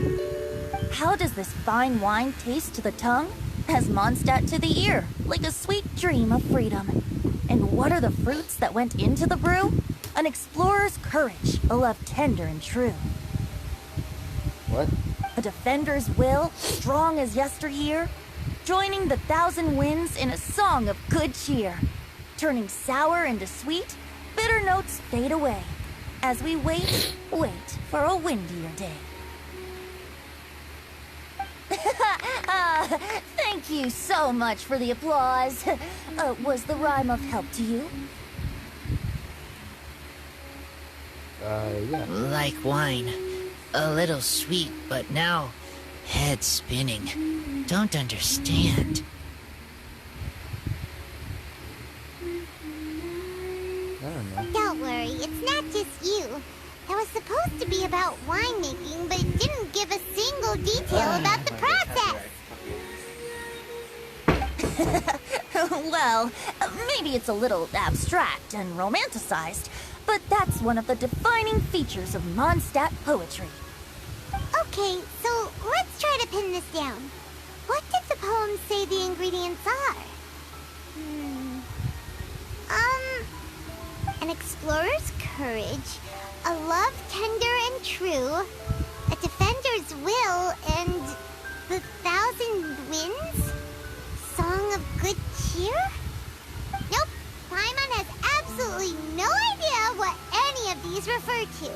How does this fine wine taste to the tongue? As Mondstadt to the ear, like a sweet dream of freedom. And what are the fruits that went into the brew? An explorer's courage, a love tender and true. What? A defender's will, strong as yesteryear, joining the thousand winds in a song of good cheer. Turning sour into sweet, bitter notes fade away, as we wait for a windier day. Thank you so much for the applause. Was the rhyme of help to you? Yeah. Like wine. A little sweet, but now head spinning. Don't understand. I don't know. Don't worry, it's not just you. It was supposed to be about winemaking, but it didn't give a single detail about the process. Well, maybe it's a little abstract and romanticized, but that's one of the defining features of Mondstadt poetry. Okay, so let's try to pin this down. What did the poem say the ingredients are? An explorer's courage, a love tender and true, a defender's will, and the thousand winds? Song of good cheer? Nope, Paimon has absolutely no idea what any of these refer to.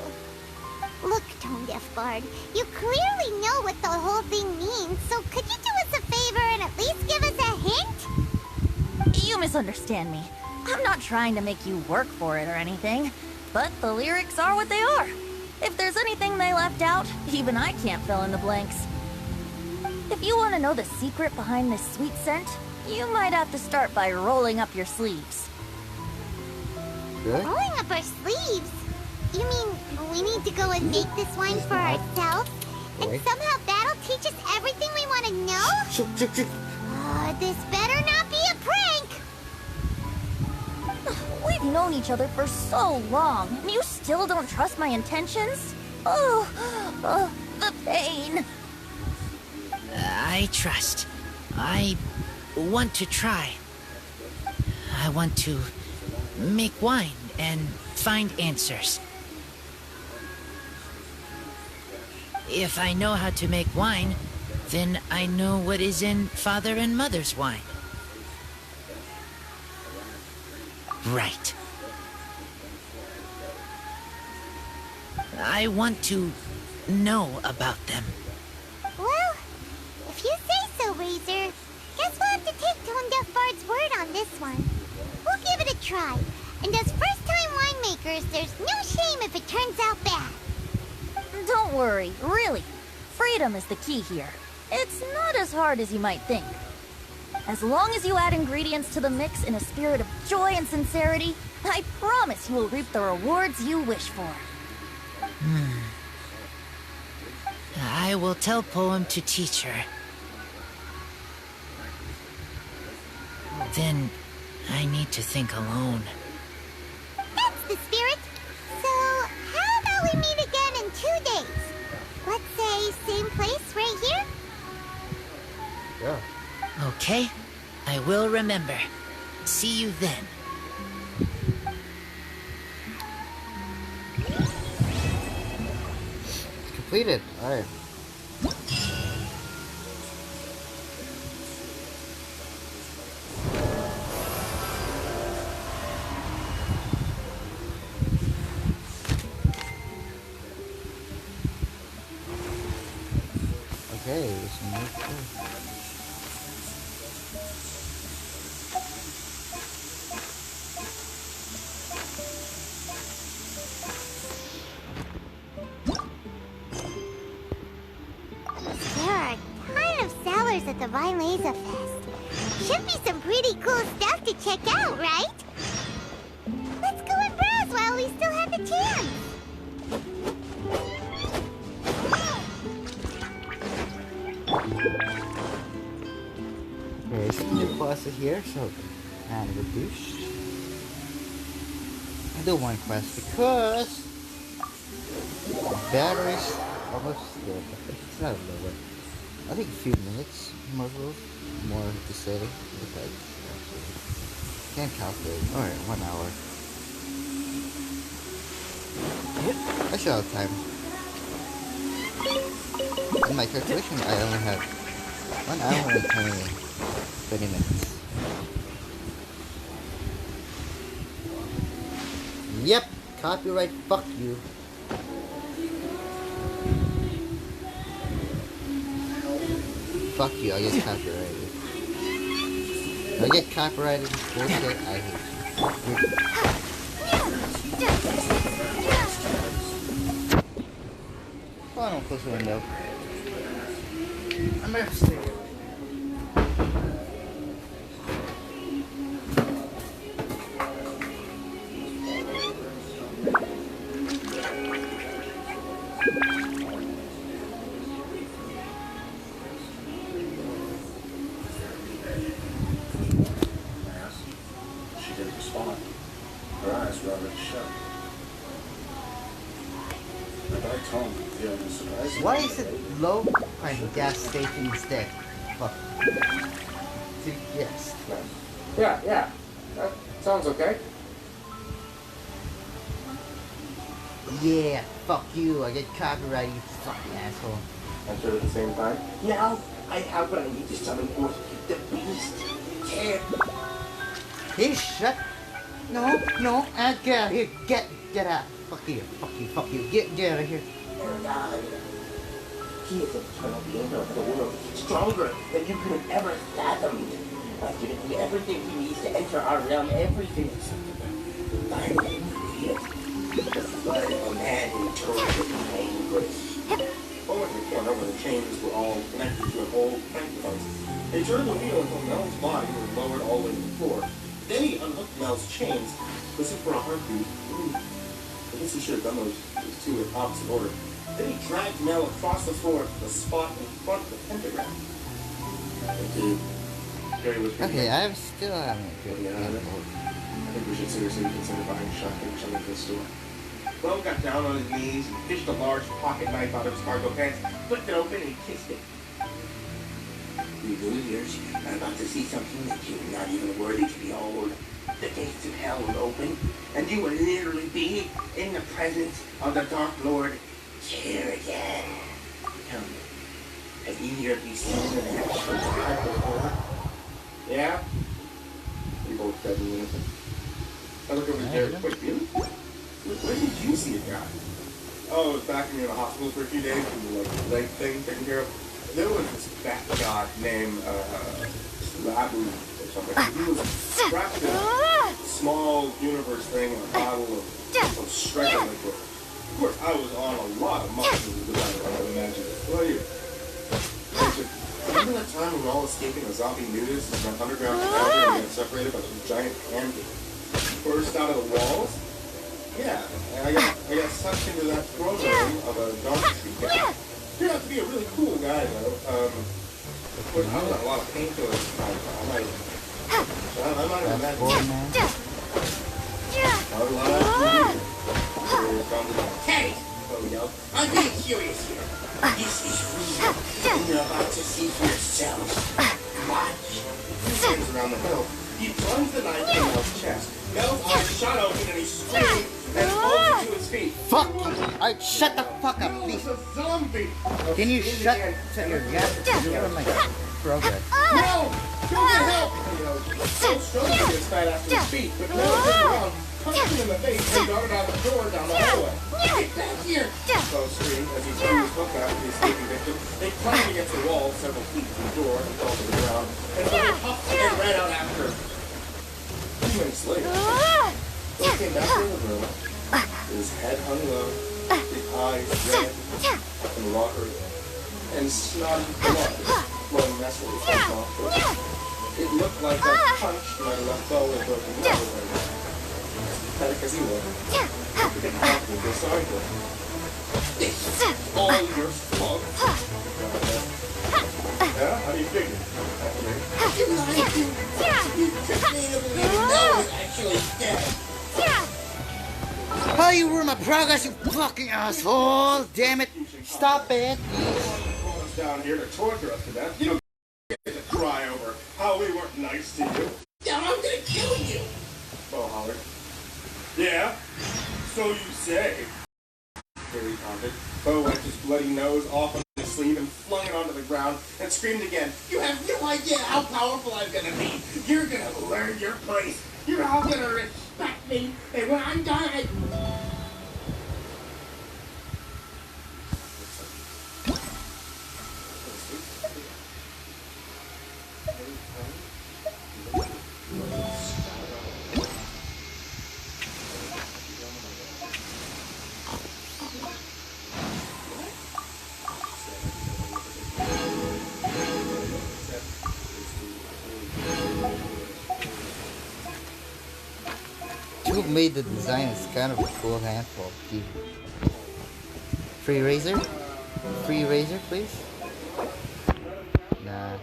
Look, Tone Deaf Bard, you clearly know what the whole thing means, so could you do us a favor and at least give us a hint? You misunderstand me. I'm not trying to make you work for it or anything, but the lyrics are what they are. If there's anything they left out, even I can't fill in the blanks. If you want to know the secret behind this sweet scent, you might have to start by rolling up your sleeves. Really? Rolling up our sleeves? You mean we need to go and make this wine for ourselves? And Right. somehow that'll teach us everything we want to know? This better not be a prank! We've known each other for so long, and you still don't trust my intentions? Oh, the pain. I trust. I want to try. I want to make wine and find answers. If I know how to make wine, then I know what is in Father and Mother's wine. Right. I want to know about them. Well, if you say so, Razor, guess we'll have to take Tone Deaf Bard's word on this one. We'll give it a try, and as first-time winemakers, there's no shame if it turns out bad. Don't worry, really. Freedom is the key here. It's not as hard as you might think. As long as you add ingredients to the mix in a spirit of joy and sincerity, I promise you will reap the rewards you wish for. I will tell Poem to teach her. Then I need to think alone. That's the spirit. So, how about we meet again in 2 days? Let's say same place right here? Yeah. Okay, I will remember. See you then. It's completed. Alright. Okay, let's move forward. There are a ton of sellers at the Vinelaza Fest. Should be some pretty cool stuff to check out, right? Let's go and browse while we still have the chance. Okay, some new bosses here, so and reduced. I do one quest because battery's almost dead. It's not low. I think a few minutes more to say. But can't calculate. Alright, 1 hour. I still have time. In my calculation, I only have 1 hour and 20 minutes. Yep, copyright, fuck you. Fuck you, I get copyrighted. I get copyrighted bullshit, I hate you. Hold on, I'll close the window. I'm gonna stay here. Why is it low and gas station instead? Fuck. Yes. Yeah. That sounds okay. Yeah, fuck you. I get copyright, you fucking asshole. I'm sure at the same time. Now I have what I need to summon forth the beast. Yeah. Hey, shut. No, get out of here. Get out. Fuck you. Get out of here. He is a eternal being of the world, stronger than you could have ever fathomed. I've given him everything he needs to enter our realm, everything except the final ingredient. The blood of a man who tortured and angry. Over the corner where the chains were all connected to an old plank post, they turned the wheel until Mel's body was lowered all the way to the floor. Then he unhooked Mel's chains, listened for a heartbeat. I guess he should have done those two in opposite order. Then he dragged Mel across the floor to the spot in front of the pentagram. Okay, I still haven't good. I think we should seriously consider buying shotgun at this store. Well got down on his knees and fished a large pocket knife out of his cargo pants, flipped it open, and he kissed it. You losers are about to see something that you're not even worthy to behold. The gates of hell will open, and you will literally be in the presence of the Dark Lord here again. Tell me, have either of you seen an actual God before? Yeah? We both said we wouldn't. I look over there. Wait, really? Where did you see a guy? Oh, it was back when you were in the hospital for a few days and the leg thing taken care of. There was this fat god named Labu or something. He was trapped in a small universe thing in a bottle of some striker liquid. Of course, I was on a lot of mushrooms with that, I would imagine. What are you? Remember that time when we were all escaping a zombie nudist in an underground cavern and we got separated by some giant hand that burst out of the walls? Yeah, and I got sucked into that throne room of a donkey guy. Turned out to be a really cool guy, though. Of course, I was on a lot of painkillers. I might have met him. Hey! Oh, no. I'm being curious here. This is real. You're about to see for yourself. Watch. He turns around the hill. He plunges the knife in Mel's chest. Mel's eyes shot open and he screamed and falls to his feet. Fuck you! Alright, shut the fuck up, please. Mel's a zombie. Can you shut your gap? You're my progress. No! Go get help! So struggling to his fat ass to his feet, but Mel turned around, punched him in the face, and darted out the door down the hallway. Get back here! Bo screamed as he threw his hook after the escaping victim. They climbed against the wall several feet from the door and fell to the ground, and Bo huffed and ran out after him. 2 minutes later, Bo came back into the room. His head hung low, his eyes red and watery, and snotty blood flowing messily from his nostrils. It looked like a punch might have left Bo with a broken nose right now. Pathetic as he was, he didn't have to feel sorry for him. It's all your fault. Yeah? How do you figure? You lied to me. You tricked me into believing Bo was actually dead. How you ruin my progress, you fucking asshole! Damn it! Stop it! Down here to torture us to death. You don't get to cry over how we weren't nice to you. Now I'm gonna kill you! Bo hollered. Yeah? So you say. Harry taunted. Bo wiped his bloody nose off on his sleeve and flung it onto the ground and screamed again. You have no idea how powerful I'm gonna be. You're gonna learn your place. You're all gonna respect me. And when I'm done, Who made the design is kind of a cool handful. Free razor? Free razor, please? Nah.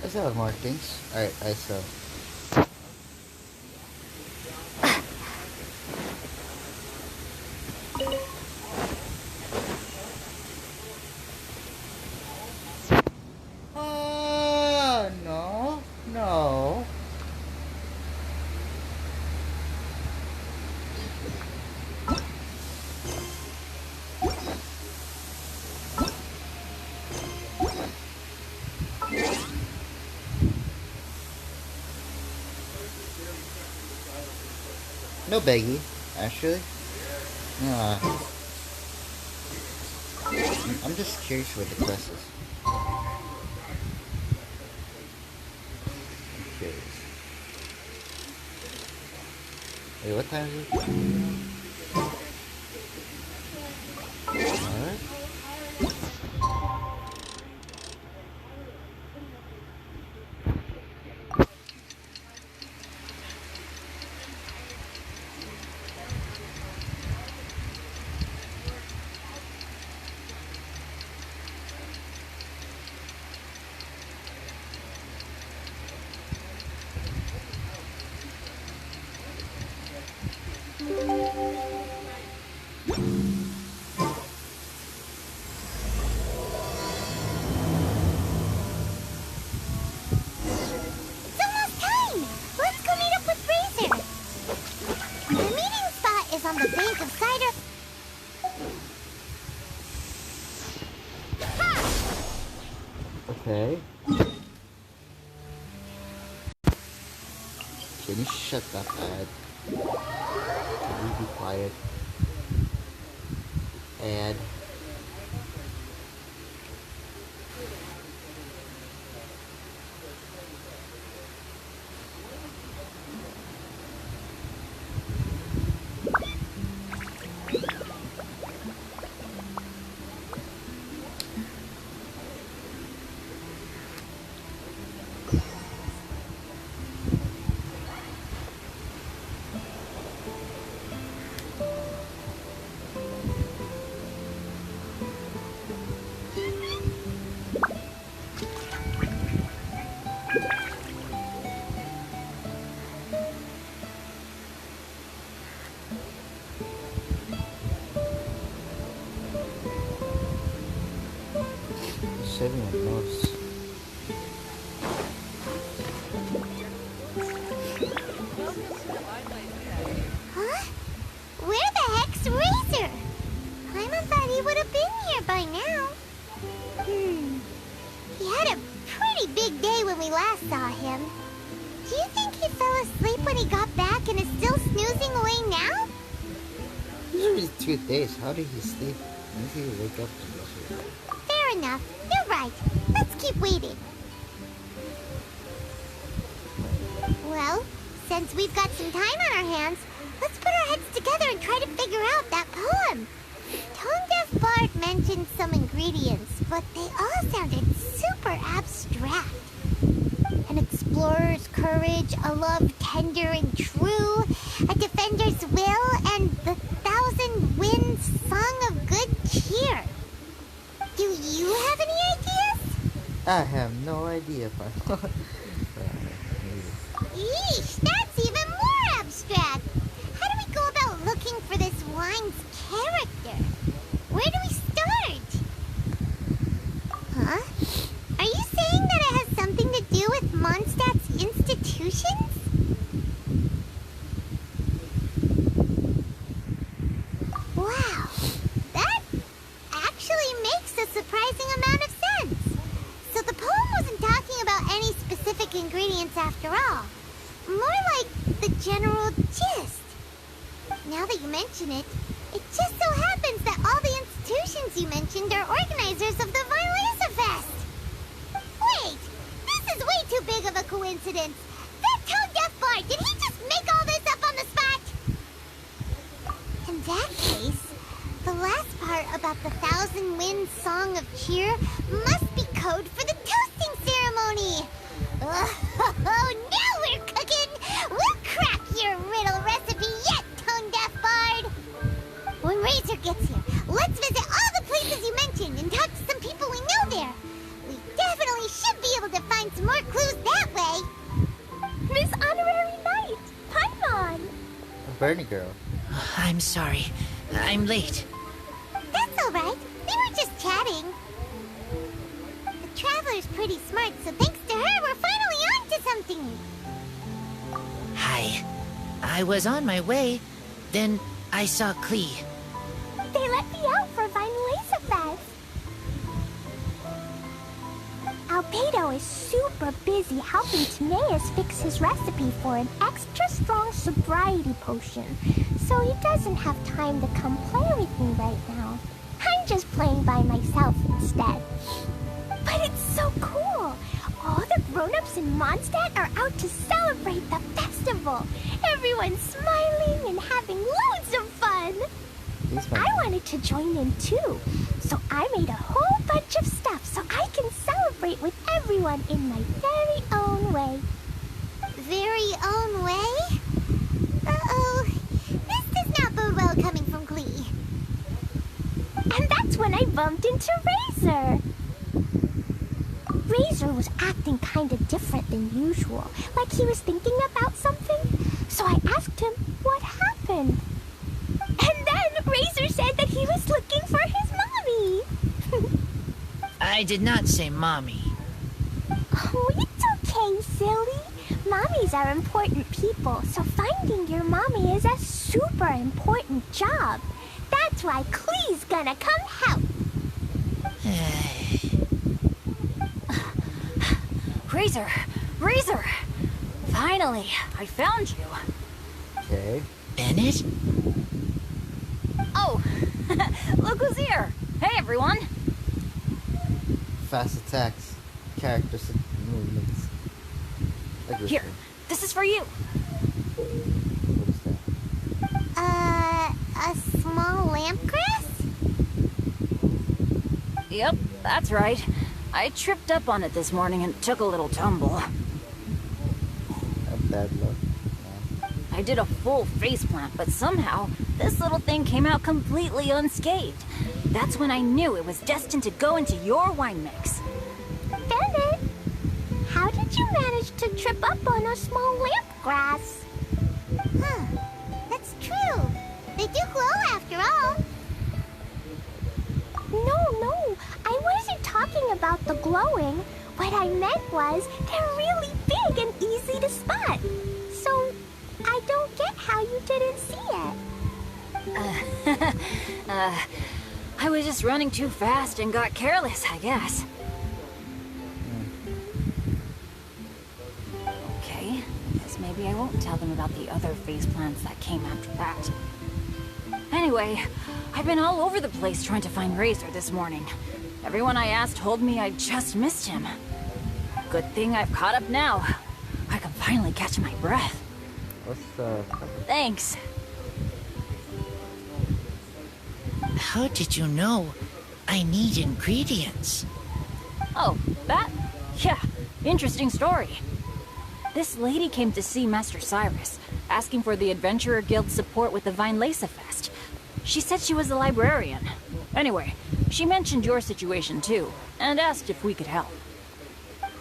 I still have more things. Alright, I still. No. No. No beggy, actually. I'm just curious what the quest is. I'm curious. Wait, what time is it? Alright. Okay. Can you shut up, ad? Can you be quiet? Ad. Saving my notes. Huh? Where the heck's Razor? Paimon thought he would have been here by now. He had a pretty big day when we last saw him. Do you think he fell asleep when he got back and is still snoozing away now? These are his 2 days. How did he sleep? Maybe he wake up and go sleep. Fair enough. You're right. Let's keep waiting. Well, since we've got some time on our hands, let's put our heads together and try to figure out that poem. Tone Deaf Bard mentioned some ingredients, but they all sounded super abstract. An explorer's courage, a love tender and true, a defender's will, and the 1,000 winds song of good cheer. Do you have any ideas? I have no idea, but Yeesh, that's even more abstract. How do we go about looking for this wine's character? Where do we start? Huh? Are you saying that it has something to do with Mondstadt's institutions? Wow, that actually makes a surprising amount of sense. So the poem wasn't talking about any specific ingredients after all. More like the general gist. Now that you mention mention it. It just so happens that all the institutions you mentioned are organizers of the Violesa Fest. Wait, this is way too big of a coincidence. That tone-deaf bard, did he just make all this up on the spot? In that case, the last part about the Thousand Winds Song of Cheer must be code for the toasting ceremony. Oh, now we're cooking! We'll crack your riddle recipe yet, tone-deaf bard! When Razor gets here, let's visit all the places you mentioned and talk to some people we know there. We definitely should be able to find some more clues that way. Miss Honorary Knight, Paimon! A Bernie girl. I'm sorry. I'm late. That's alright. We were just chatting. The Traveler's pretty smart, so thanks to her, we're finally on to something. Hi. I was on my way. Then I saw Klee. They let me out for Violesa Fest. Albedo is super busy helping Timaeus fix his recipe for an extra strong sobriety potion, so he doesn't have time to come play with me right now. I'm just playing by myself instead. But it's so cool! All the grown-ups in Mondstadt are out to celebrate the festival. Everyone's smiling and having loads of fun. I wanted to join in too, so I made a whole bunch of stuff so I can celebrate with everyone in my very own way. Very own way? Uh-oh. This does not bode well coming from Klee. And that's when I bumped into Razor. Razor was acting kind of different than usual, like he was thinking about something. So I asked him what happened. And then Razor said that he was looking for his mommy. I did not say mommy. Oh, it's okay, silly. Mommies are important people, so finding your mommy is a super important job. That's why Klee's gonna come help. Razor! Razor! Finally, I found you. Okay. Bennett? Oh, look who's here. Hey, everyone. Fast attacks, characters, and movements. Here, this is for you. What is that? A small lampgrass? Yep, that's right. I tripped up on it this morning and took a little tumble. A bad luck. I did a full faceplant, but somehow this little thing came out completely unscathed. That's when I knew it was destined to go into your wine mix. Bennett, how did you manage to trip up on a small lampgrass? Huh, that's true. They do glow after all. No, I wasn't talking about the glowing. What I meant was they're really big and easy to spot. So I don't get how you didn't see it. I was just running too fast and got careless, I guess. Okay, guess maybe I won't tell them about the other faceplants that came after that. Anyway, I've been all over the place trying to find Razor this morning. Everyone I asked told me I just missed him. Good thing I've caught up now. I can finally catch my breath. Thanks. How did you know I need ingredients? Oh, that? Yeah, interesting story. This lady came to see Master Cyrus, asking for the Adventurer Guild's support with the Violesa Fest. She said she was a librarian. Anyway, she mentioned your situation too, and asked if we could help.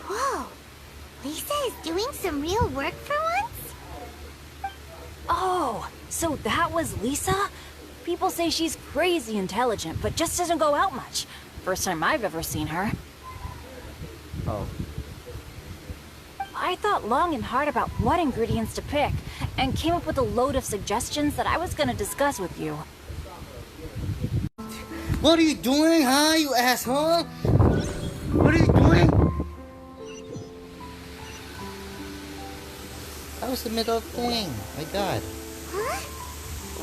Whoa, Lisa is doing some real work for once? Oh, so that was Lisa? People say she's crazy intelligent, but just doesn't go out much. First time I've ever seen her. Oh. I thought long and hard about what ingredients to pick, and came up with a load of suggestions that I was gonna discuss with you. What are you doing, huh, you asshole? What are you doing? That was the middle thing. My God. Huh?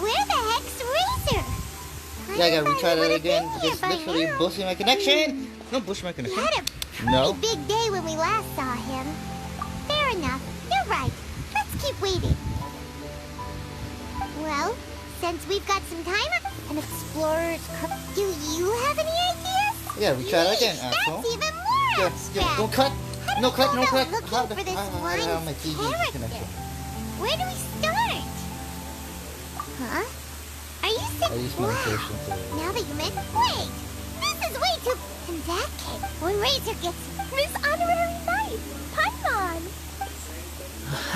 Where the heck's Yeah, I gotta Everybody retry that would've again. been here Just by literally now. boosting my connection. No, boosting my He connection. had a pretty No. big day when we last saw him. Fair enough. You're right. Let's keep waiting. Well, since we've got some time, an explorer's do you have any ideas? Yeah, retry that again, Yeesh, asshole. That's even more Yeah, abstract. don't cut. How do No we cut, go no about cut. looking for this how my TV character? connection. Where do we start? Huh? Are you sick? I use Wow. medication to. Now that you mention, wait, this is way too. In that case, when Razor gets this honorary knife, Paimon.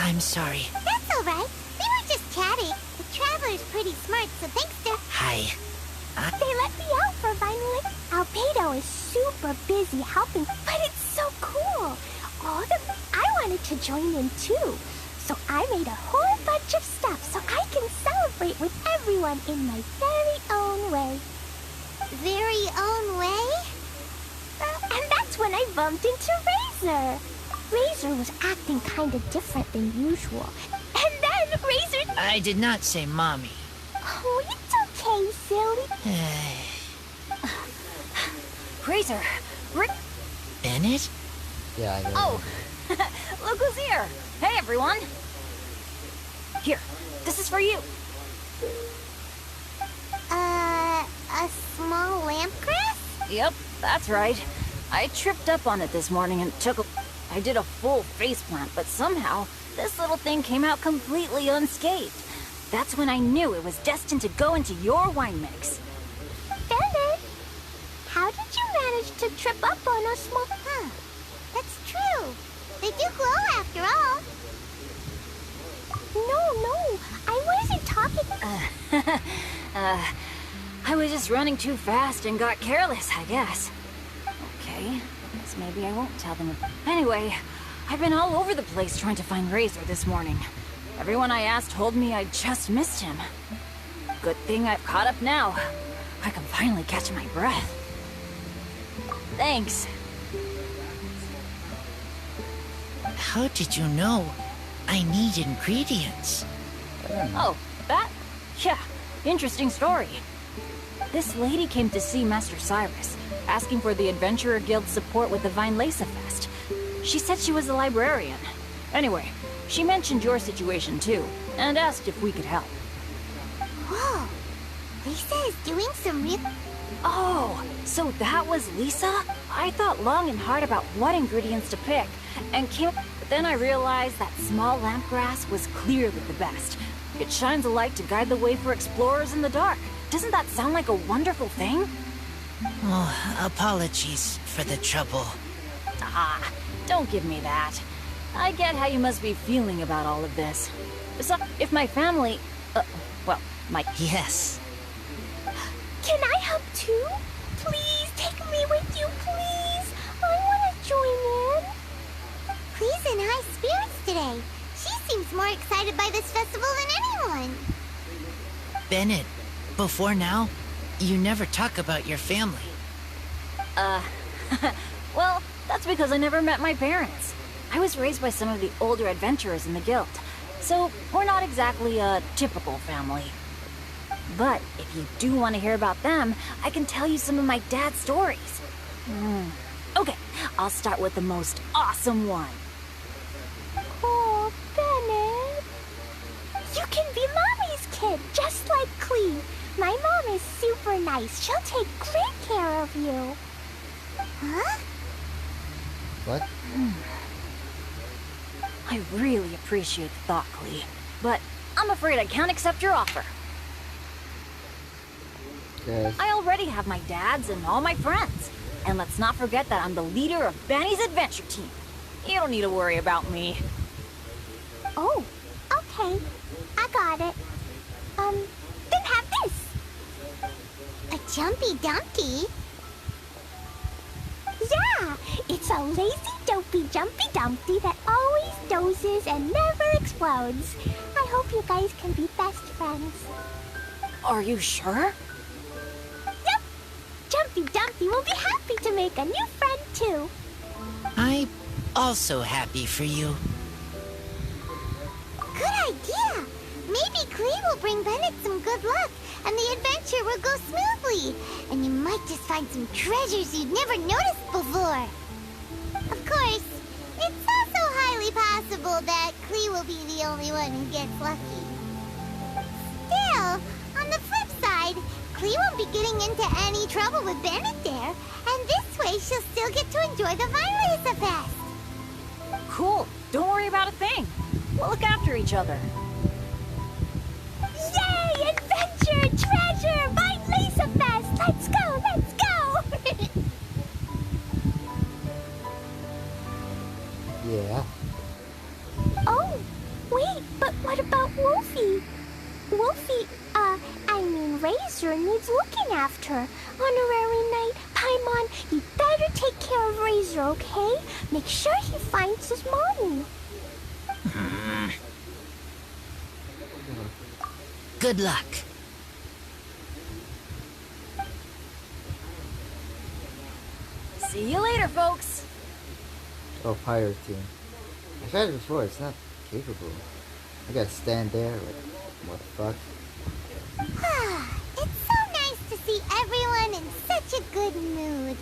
I'm sorry. That's all right. We were just chatting. The Traveler's pretty smart, so thanks to. Hi. They let me out for finally. Albedo is super busy helping, but it's so cool. I wanted to join in too. So I made a whole bunch of stuff so I can celebrate with everyone in my very own way. Very own way? And that's when I bumped into Razor. Razor was acting kind of different than usual. And then Razor... I did not say mommy. Oh, it's okay, silly. Razor, Rick. Bennett? Yeah, I got Oh, look who's here. Hey, everyone. Here, this is for you. A small lampgrass? Yep, that's right. I tripped up on it this morning and I did a full faceplant, but somehow this little thing came out completely unscathed. That's when I knew it was destined to go into your wine mix. Bennett, how did you manage to trip up on a small... Huh, that's true. They do glow after all. No, I wasn't talking... I was just running too fast and got careless, I guess. Okay, I guess maybe I won't tell them. Anyway, I've been all over the place trying to find Razor this morning. Everyone I asked told me I just missed him. Good thing I've caught up now. I can finally catch my breath. Thanks. How did you know? I need ingredients. Oh, that? Yeah, interesting story. This lady came to see Master Cyrus, asking for the Adventurer Guild's support with the Vinelesa Fest. She said she was a librarian. Anyway, she mentioned your situation too, and asked if we could help. Whoa, Lisa is doing some real... Oh, so that was Lisa? I thought long and hard about what ingredients to pick, and but then I realized that small lampgrass was clearly the best. It shines a light to guide the way for explorers in the dark. Doesn't that sound like a wonderful thing? Oh, apologies for the trouble. Ah, don't give me that. I get how you must be feeling about all of this. So, if my family... well, my... Yes. Can I help too? Please take me with you, please. I want to join in. Please in high spirits today. She seems more excited by this festival than anyone. Bennett, before now, you never talk about your family. Well, that's because I never met my parents. I was raised by some of the older adventurers in the guild, so we're not exactly a typical family. But if you do want to hear about them, I can tell you some of my dad's stories. Okay, I'll start with the most awesome one. Oh, Bennett. You can be Mommy's kid, just like Clee. My mom is super nice. She'll take great care of you. Huh? What? I really appreciate the thought, Clee, but I'm afraid I can't accept your offer. Yes. I already have my dad's and all my friends. And let's not forget that I'm the leader of Benny's adventure team. You don't need to worry about me. Oh, okay. I got it. Then have this. A Jumpy Dumpty? Yeah, it's a lazy, dopey Jumpy Dumpty that always dozes and never explodes. I hope you guys can be best friends. Are you sure? Yep. Jumpy Dumpty will be happy to make a new friend, too. I'm also happy for you. Good idea. Maybe Clee will bring Bennett some good luck, and the adventure adventure will go smoothly, and you might just find some treasures you'd never noticed before. Of course, it's also highly possible that Klee will be the only one who gets lucky. Still, on the flip side, Klee won't be getting into any trouble with Bennett there, and this way she'll still get to enjoy the Vinelisa Fest. Cool. Don't worry about a thing. We'll look after each other. Yay! Adventure! Treasure! Vinelisa Fest! Let's go! Let's go! Yeah. Oh, wait, but what about Wolfie? Wolfie, Razor needs looking after. Honorary Knight, Paimon, you better take care of Razor, okay? Make sure he finds his mommy. Good luck. See you later, folks. Oh, pirate team. I've tried it before, it's not capable. I gotta stand there, like, what the fuck? It's so nice to see everyone in such a good mood.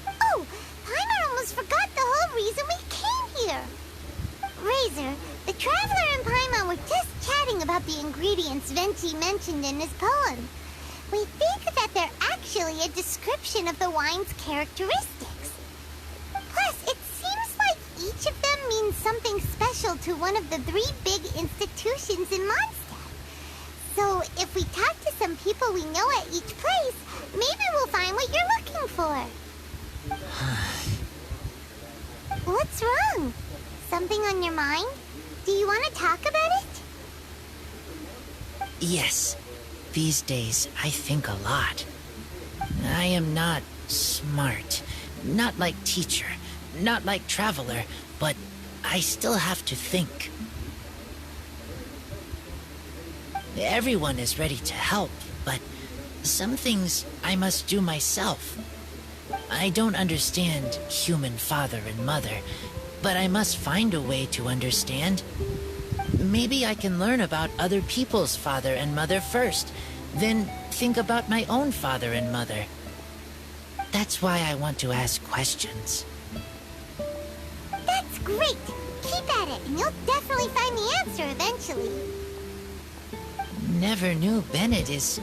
Oh, Paimon almost forgot the whole reason we came here. Razor, the Traveler and Paimon were just chatting about the ingredients Venti mentioned in his poem. We think that they're actually a description of the wine's characteristics. Plus, it seems like each of them means something special to one of the 3 big institutions in Mondstadt. So, if we talk to some people we know at each place, maybe we'll find what you're looking for. What's wrong? Something on your mind? Do you want to talk about it? Yes. These days, I think a lot. I am not smart. Not like teacher. Not like Traveler. But I still have to think. Everyone is ready to help, but some things I must do myself. I don't understand human father and mother, but I must find a way to understand. Maybe I can learn about other people's father and mother first, then think about my own father and mother. That's why I want to ask questions. That's great! Keep at it, and you'll definitely find the answer eventually. Never knew Bennett is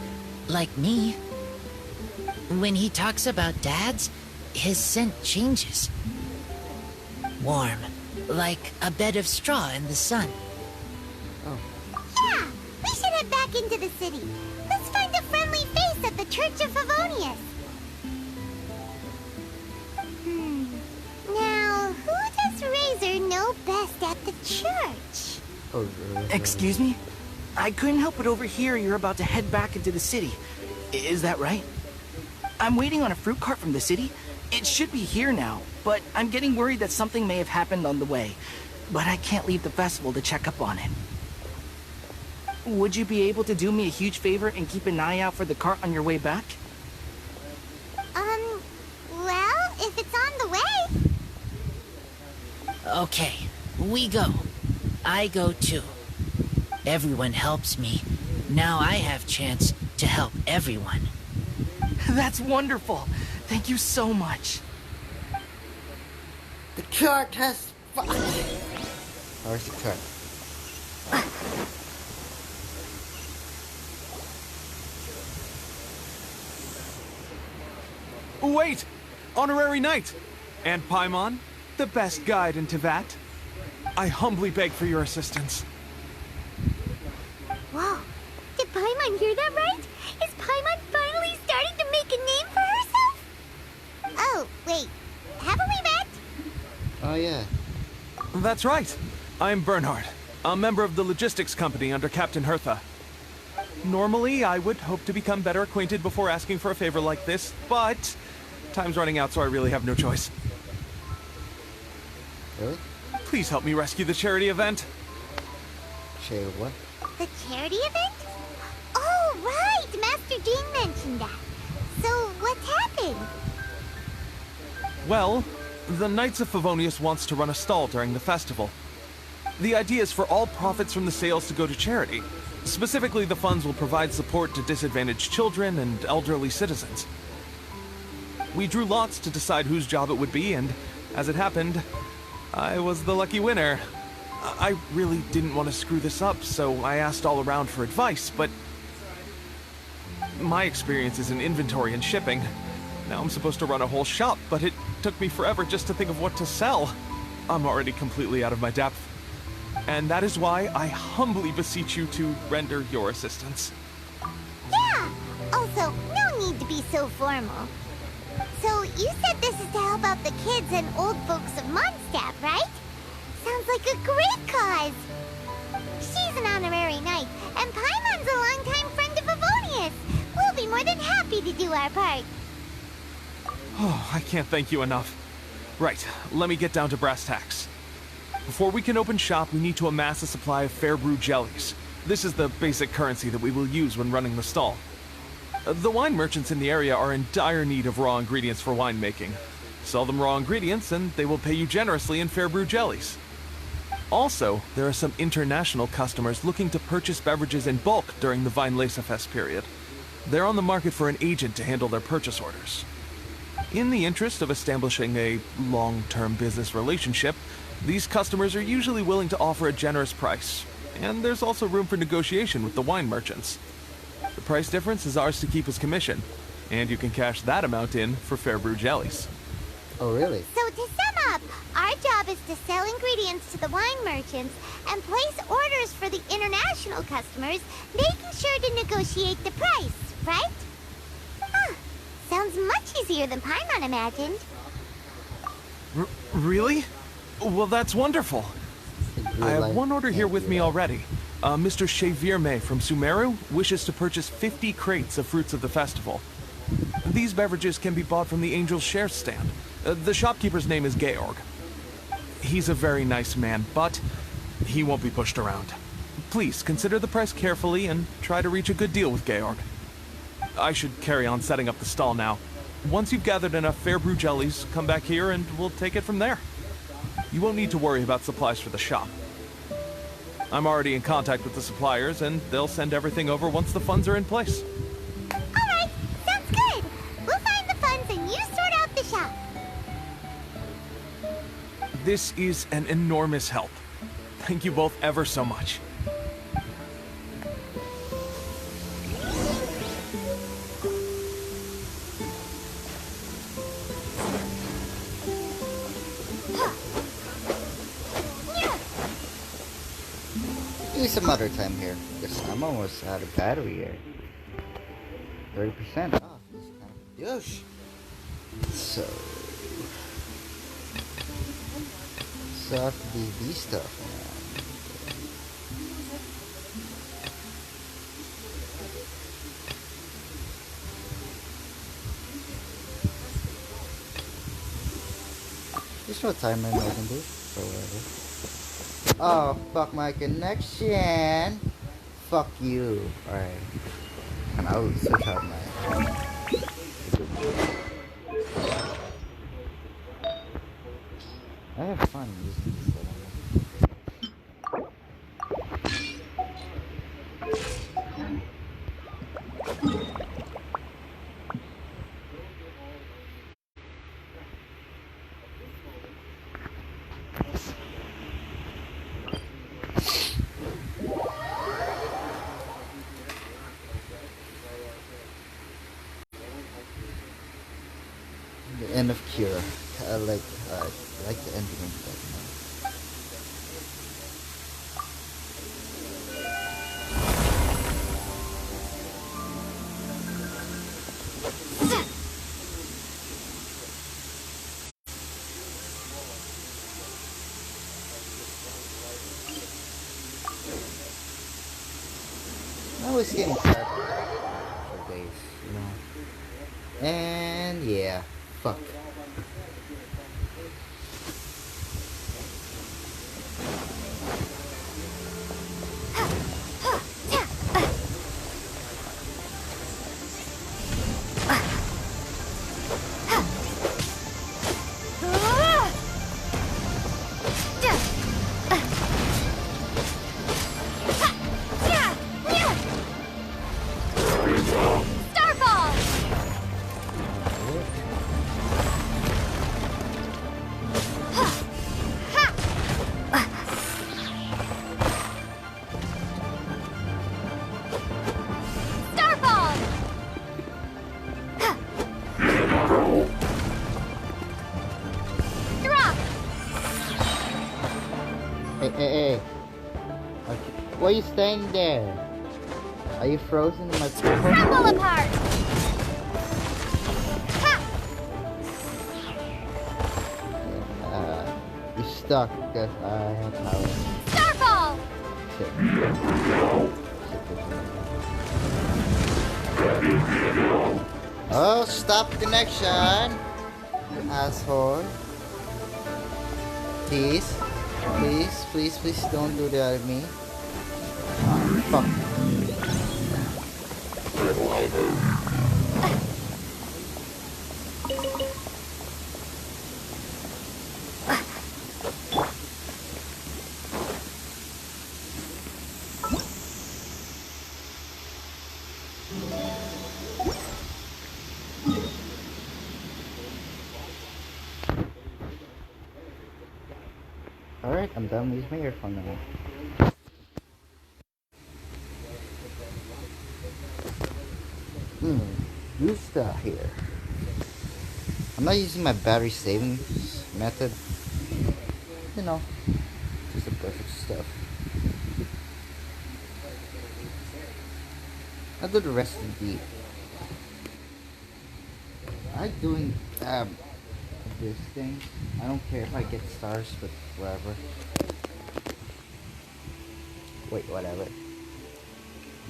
like me. When he talks about dads, his scent changes. Warm, like a bed of straw in the sun. Oh. Yeah! We should head back into the city. Let's find a friendly face at the Church of Favonius. Now, who does Razor know best at the church? Oh, Excuse me? I couldn't help but overhear you're about to head back into the city. Is that right? I'm waiting on a fruit cart from the city. It should be here now, but I'm getting worried that something may have happened on the way. But I can't leave the festival to check up on it. Would you be able to do me a huge favor and keep an eye out for the cart on your way back? Well, if it's on the way. Okay, we go. I go too. Everyone helps me. Now I have chance to help everyone. That's wonderful. Thank you so much. The cart has... Where's the cart? Wait! Honorary Knight! And Paimon, the best guide in Tevat. I humbly beg for your assistance. Whoa, did Paimon hear that right? Is Paimon finally starting to make a name for herself? Oh, wait, haven't we met? Oh, yeah. That's right. I'm Bernhard, a member of the logistics company under Captain Hertha. Normally, I would hope to become better acquainted before asking for a favor like this, but time's running out, so I really have no choice. Really? Please help me rescue the charity event. Share what? The charity event? Oh, right! Master Jean mentioned that. So, what's happened? Well, the Knights of Favonius wants to run a stall during the festival. The idea is for all profits from the sales to go to charity, Specifically, the funds will provide support to disadvantaged children and elderly citizens. We drew lots to decide whose job it would be, and as it happened, I was the lucky winner. I really didn't want to screw this up, so I asked all around for advice, but my experience is in inventory and shipping. Now I'm supposed to run a whole shop, but it took me forever just to think of what to sell. I'm already completely out of my depth. And that is why I humbly beseech you to render your assistance. Yeah! Also, no need to be so formal. So, you said this is to help out the kids and old folks of Mondstadt, right? Sounds like a great cause! She's an honorary knight, and Paimon's a longtime friend of Favonius. We'll be more than happy to do our part. Oh, I can't thank you enough. Right, let me get down to brass tacks. Before we can open shop, we need to amass a supply of fair brew jellies. This is the basic currency that we will use when running the stall. The wine merchants in the area are in dire need of raw ingredients for winemaking. Sell them raw ingredients and they will pay you generously in fair brew jellies. Also, there are some international customers looking to purchase beverages in bulk during the Weinlesefest period. They're on the market for an agent to handle their purchase orders. In the interest of establishing a long-term business relationship, these customers are usually willing to offer a generous price, and there's also room for negotiation with the wine merchants. The price difference is ours to keep as commission, and you can cash that amount in for fair brew jellies. Oh, really? So to sum up, our job is to sell ingredients to the wine merchants and place orders for the international customers, making sure to negotiate the price, right? Huh. Sounds much easier than Paimon imagined. Really? Well, that's wonderful. I have one order here with me already. Mr. Chevirme from Sumeru wishes to purchase 50 crates of fruits of the festival. These beverages can be bought from the Angel's Share stand. The shopkeeper's name is Georg. He's a very nice man, but he won't be pushed around. Please consider the price carefully and try to reach a good deal with Georg. I should carry on setting up the stall now. Once you've gathered enough fair brew jellies, come back here and we'll take it from there. You won't need to worry about supplies for the shop. I'm already in contact with the suppliers, and they'll send everything over once the funds are in place. Alright, sounds good. We'll find the funds and you sort out the shop. This is an enormous help. Thank you both ever so much. Use some other time here, because I'm almost out of battery here. 30% off. Yosh. So soft BB stuff now. There's no timer I can do, so whatever. Oh, fuck my connection. Fuck you. Alright. And I'll switch out my... I have fun using this setup. The end of Cure. I like the ending of that. I was getting tired for days, you know. And yeah, fuck. Why are you staying there? Are you frozen in my Crumble apart! You're stuck because I have power. Starfall! Oh, stop connection! Asshole. Please. Please, please, please don't do that to me. Fuck. Alright, I'm done with my earphone now. New stuff here. I'm not using my battery savings method. You know, just the perfect stuff. I'll do the rest of the... I'm doing this thing. I don't care if I get stars, but whatever. Wait, whatever.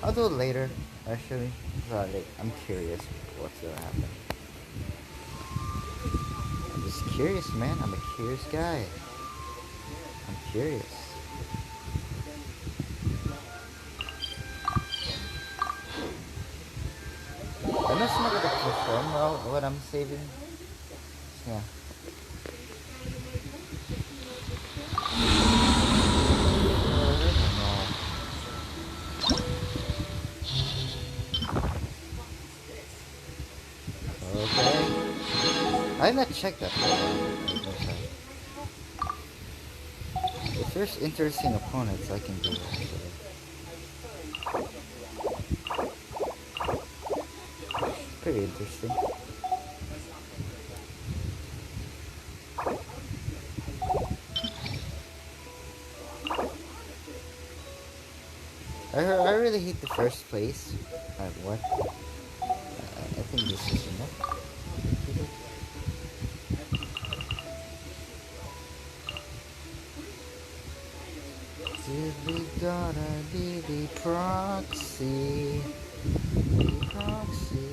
I'll do it later, actually. Sorry, I'm curious what's gonna happen. I'm just curious, man. I'm a curious guy. I'm curious. I'm just not gonna perform well what I'm saving. Yeah. I did not check that. If there's interesting opponents, I can do it. It's pretty interesting. I really hate the first place. What? I think this is enough. Did we gotta be the proxy? The proxy.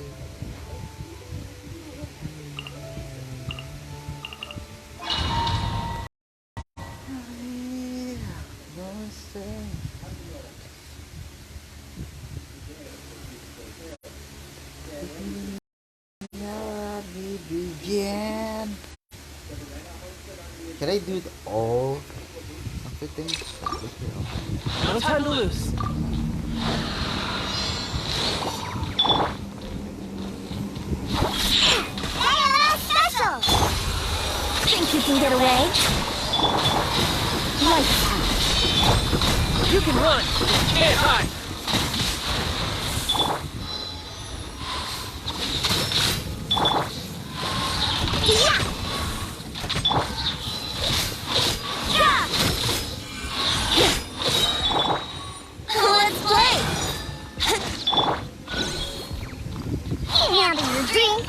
Can I do all of the things? No time to lose. Hey, special! Think you can get away? Lights out. You can run. Can't hide. Yeah! Let's play! Handle your drink.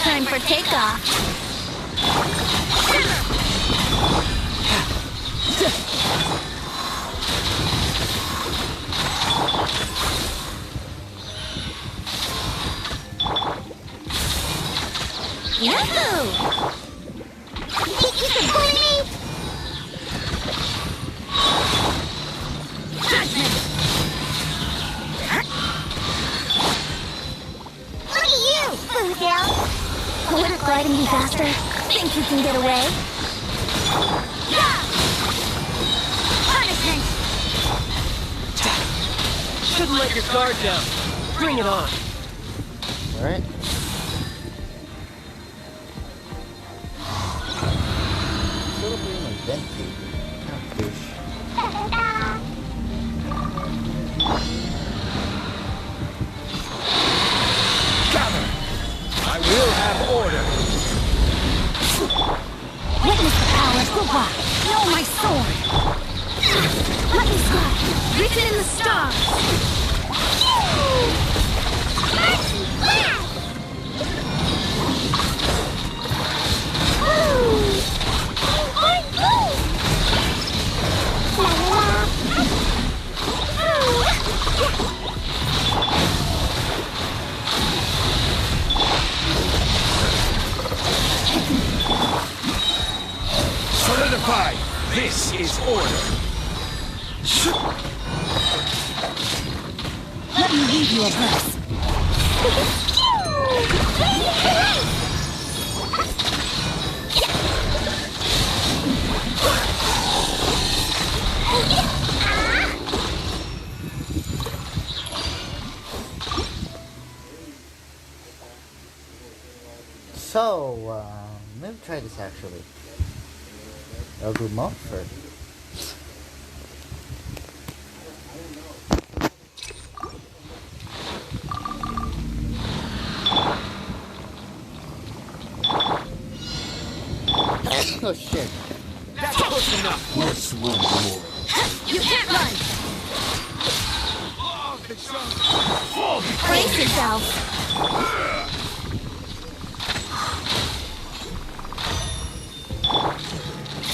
Time for takeoff. Yahoo! Think you can bully me? Look at you, Boomtail! Wouldn't gliding be faster? Think you can get away? Punishment! Shouldn't let your guard down. Bring it on. Alright. Celebrating my vent cube. Kind of douche. Gather! I will have order. Witness the power of Guba! Know my sword! Lightning strike! Written in the stars! Archie blast! Solidify! This is order! Let me read you a verse. So, let me try this actually. I'll do monk first. Oh shit. That's close enough! What's one more? You can't run! Brace yourself!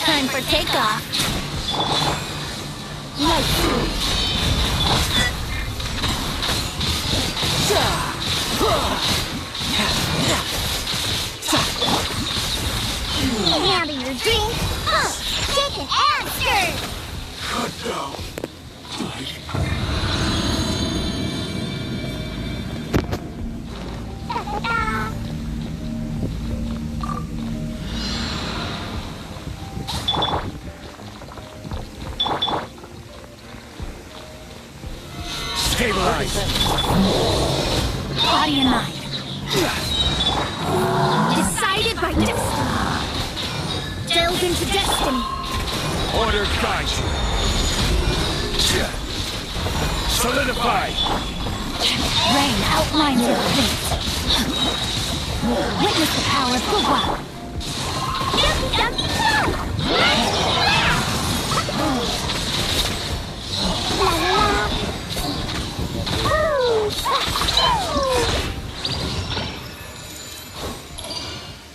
Time for takeoff! Handle your drink! Take an answer! Cut down! Stabilize! Body and mind. Decided by destiny. Delve into destiny. Order guides you! Solidify! Rain outlines your fate. Witness the power of Gugwa.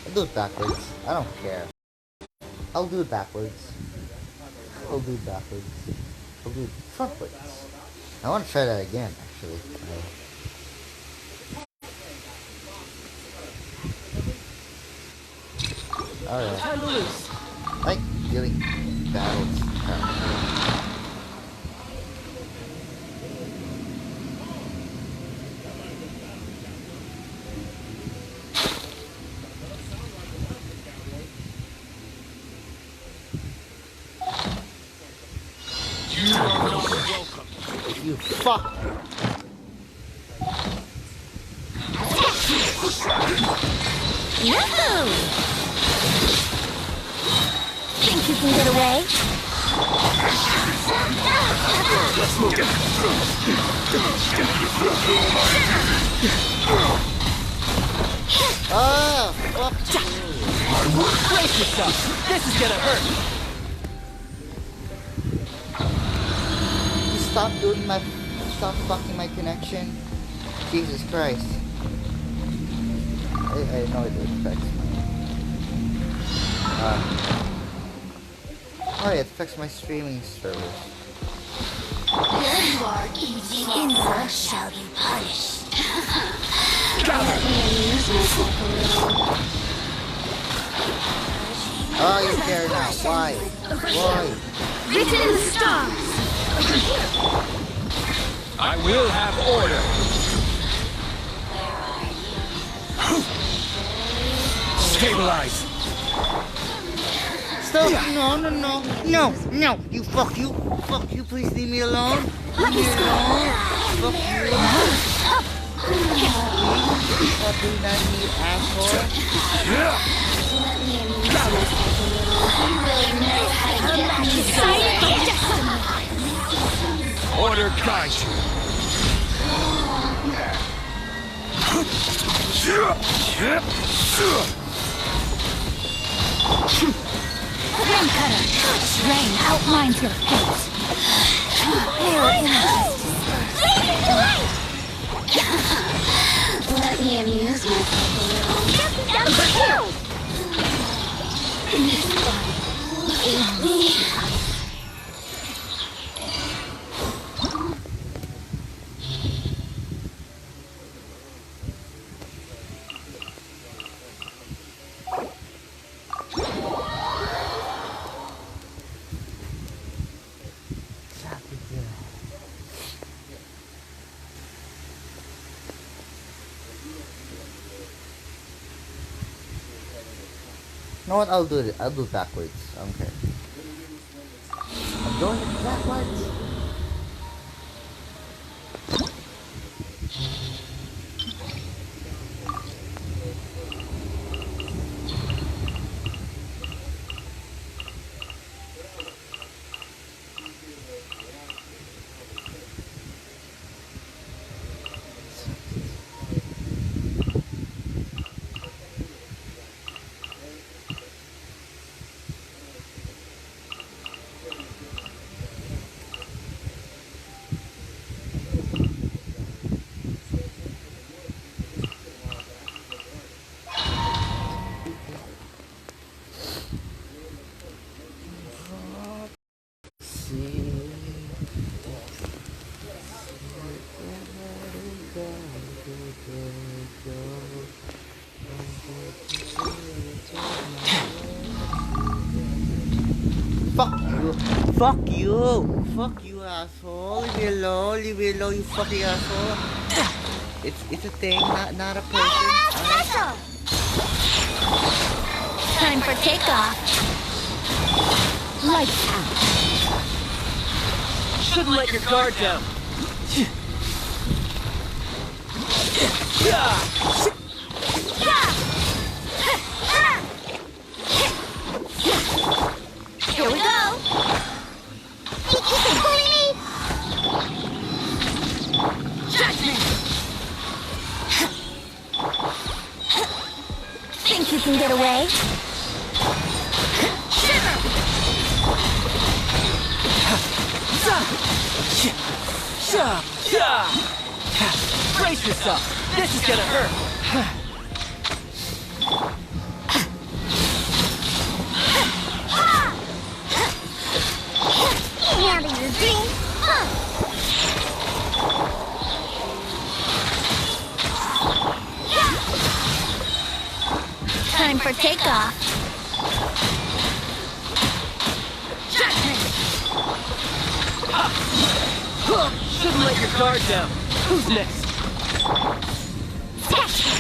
I'll do it backwards. I don't care. I'll do it backwards. I'll do it backwards. I'll do it frontwards. I want to try that again, actually. Alright. I like dealing battles. You fuck! Yahoo! Think you can get away? Ah, fuck you! Brace yourself! This is gonna hurt! Stop fucking my connection. Jesus Christ. I know it affects my it affects my streaming service. Those who are eating insult shall be punished. Oh, you're there now. Why? Why? Written in the stars! I will have order! Stabilize! Stop! No! You fuck you! Fuck you! Please leave me alone! Leave me alone! Fuck you! Fucking not me, asshole! Order guides you! Flame cutter! Rain outlines your fate. Let me amuse myself a little. You know what? I'll do it. I'll do it backwards. I don't care. I'm doing it backwards. Fuck you! Fuck you, asshole! Leave me alone! Leave me alone, you fucking asshole! It's a thing, not a person. Special! Time for takeoff. Lights out. Shouldn't let your guard down. Here we go! You can bully me! Judgment! Think you can get away? Shiver! Brace yourself. This is gonna hurt. Now that you're green, time for takeoff. Shouldn't let your guard down. Who's next? Special!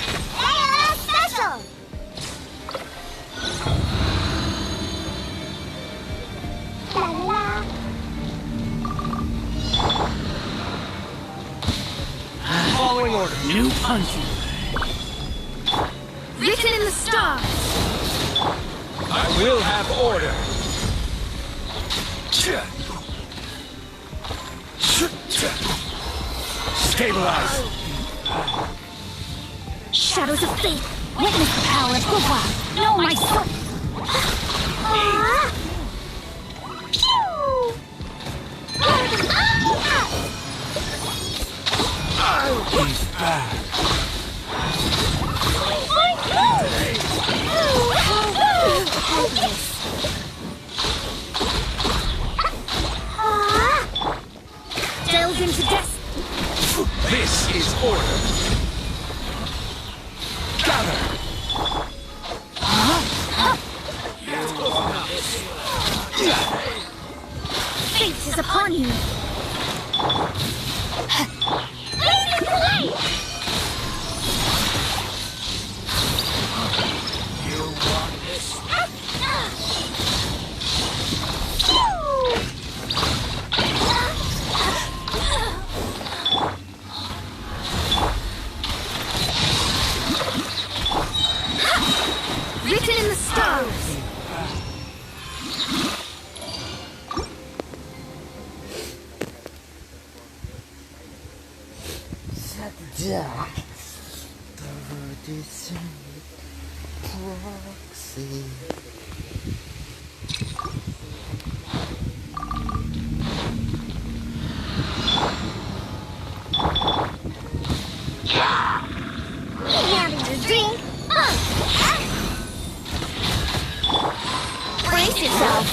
La. Following order. New punching. Written in the stars. I will have order. Stabilize. Shadows of fate. Witness the power of Guhua. Know my soul. He's back. Delve into death. This is order. Gather. Fate is upon you. You want this? Written in the stars. Proxy. Having your drink. Brace yourself.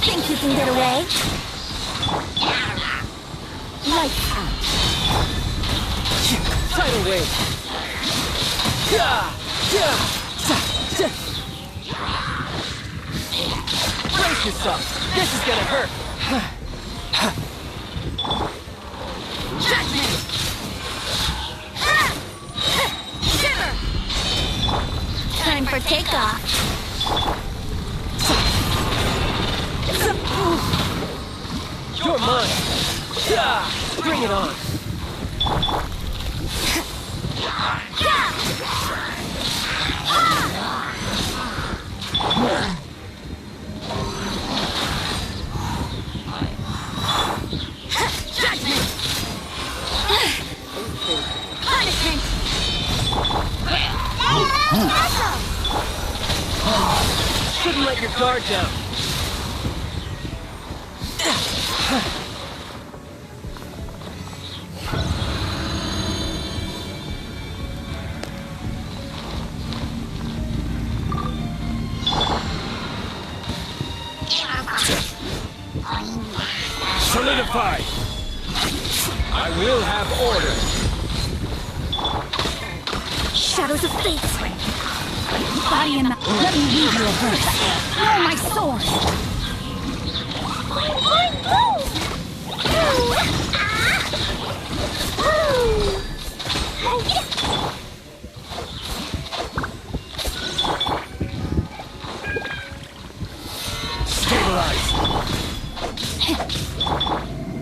Think you can get away? Lights out. Tidal wave. Brace yourself. This is gonna hurt. Time for takeoff. You're mine. Bring it on. Punishment. Shouldn't let your guard down. Solidify! I will have order. Shadows of fate. Body and let me read you a verse. Oh, my sword. Stabilize!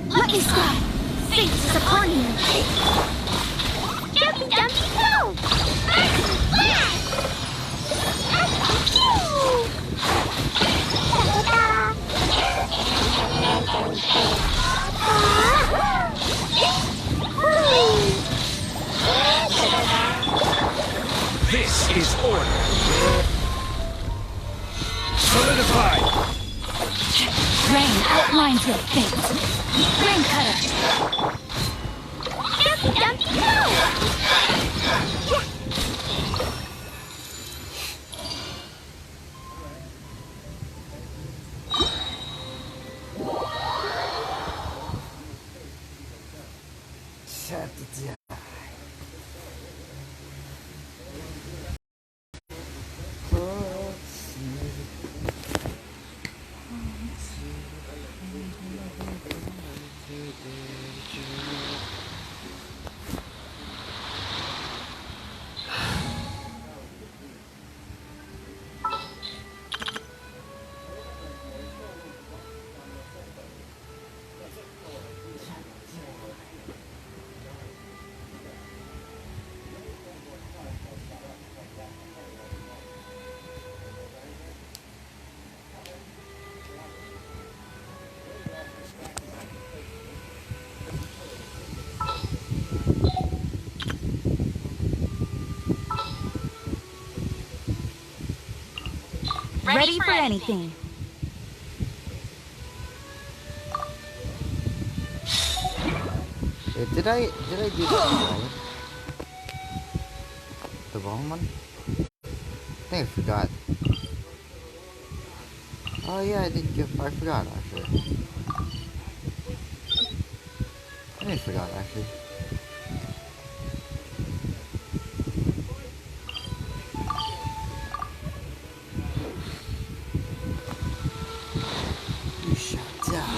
Lucky Sky. Fate is upon you. Jumpy, jumpy, go! This is order. Solidify! Rain outlines your fate. Rain cutter. Jumpy, jumpy, go! Ready for anything. Wait, did I do the wrong? The wrong one? I think I forgot. Oh yeah, I forgot actually. I didn't forgot actually. You shut down.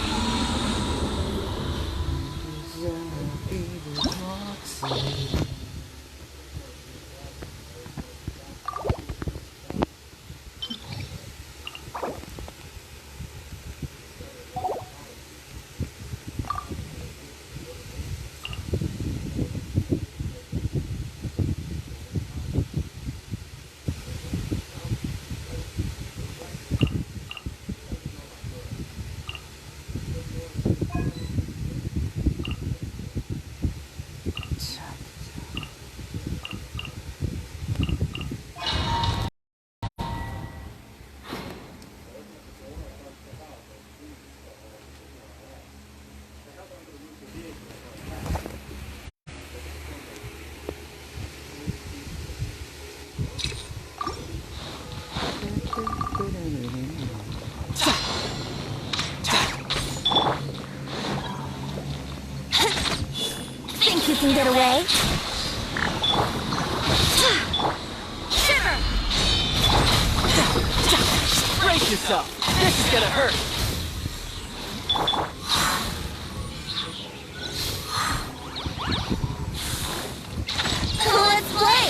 can get away? Shiver! Brace yourself. This is gonna hurt. Let's play!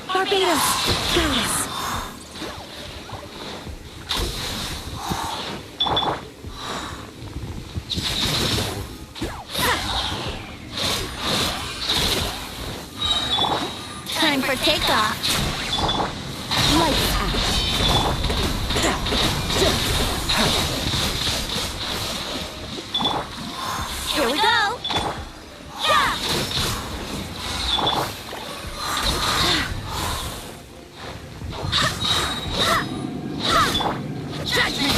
Barbados, Gaius. Time for takeoff. Lights out. Here we go! Yeah! Judgment!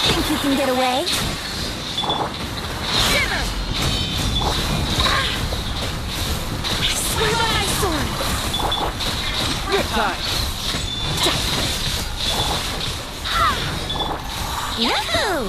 Think you can get away? Shiver! Swear by my sword! Riptide. Yahoo!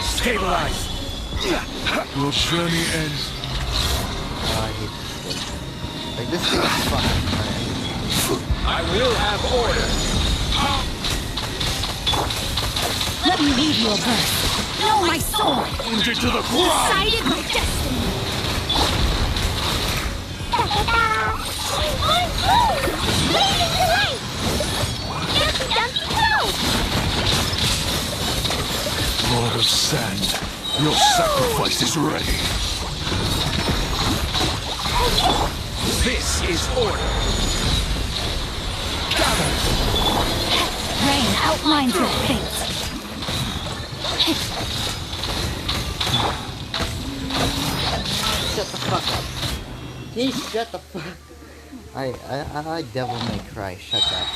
Stabilize. Your journey ends. Oh, I hate this shit. Like, this thing is fucking hard. I will have order. Let me lead you a birth. Know my sword! Into to the ground. Decided my destiny! Leading the light! Dumpy Dumpy go! Lord of Sand, your sacrifice is ready. This is order. Gather. Rain outlines your fate. Shut the fuck up. Please shut the fuck. I like Devil May Cry. Shut up.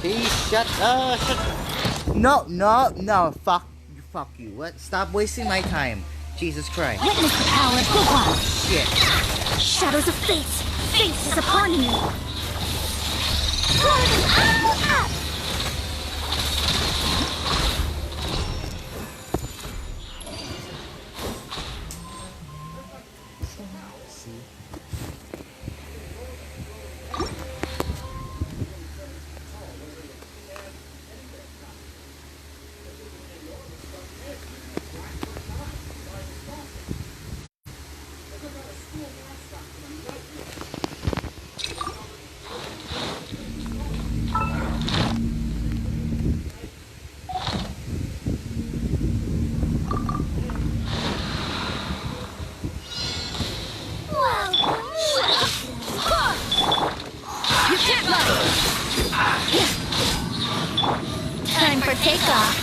Please shut up. No. Fuck you. What? Stop wasting my time. Jesus Christ. Witness the power of Guhan. Shit. Shadows of fate. Fate is upon you. Pull them all up! Time for takeoff.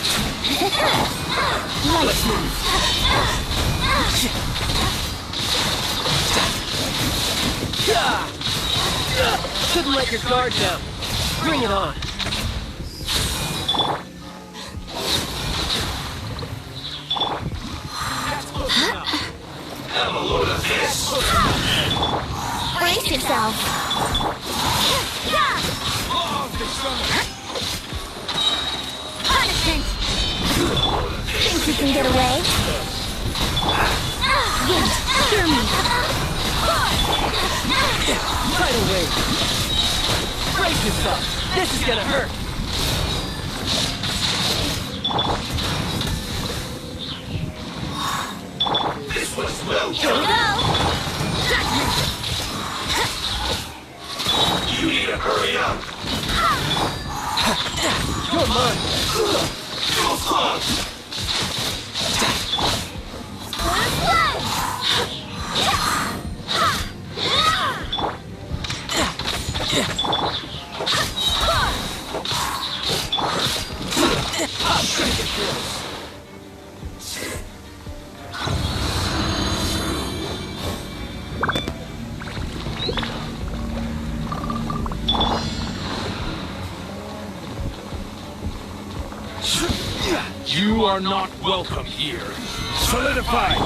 Light move. Couldn't let your guard down. Bring it on. Have a load of this. Brace yourself. Punishment. Think you can get away? Wind, hear me. Tidal wave. Brace yourself. This is gonna hurt. This was well Here we done. go. You need to hurry up. You're mine. Go close. You are not welcome here. Solidify!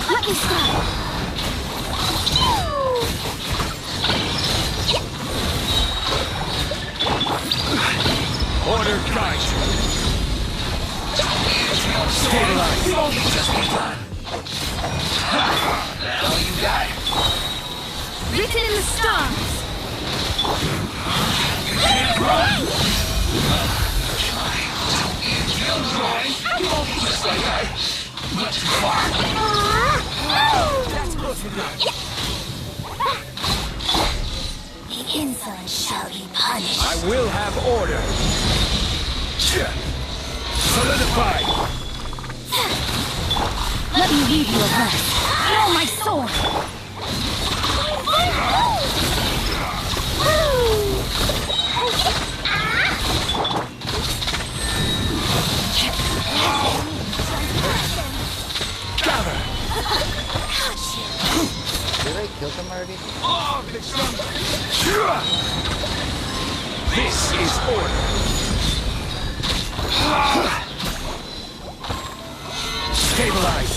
Let me stop. Order guide you. Stabilize. Just begun. Now you got it. Written in the stars. Can't run. Just like I. Not too far. That's close enough. The insolent shall be punished. I will have order. Solidify. Let me lead you a breath. Feel my sword. Gather. Did I kill them already? This is order. Stabilize.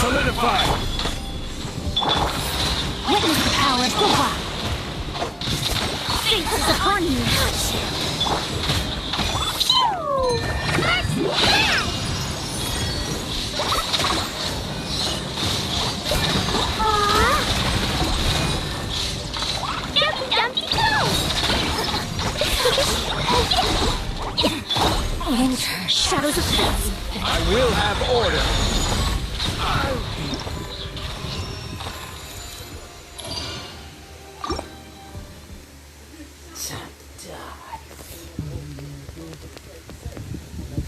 Solidify. Witness the power of Goha. Fate is upon you. Enter shadows of fate. I will have order.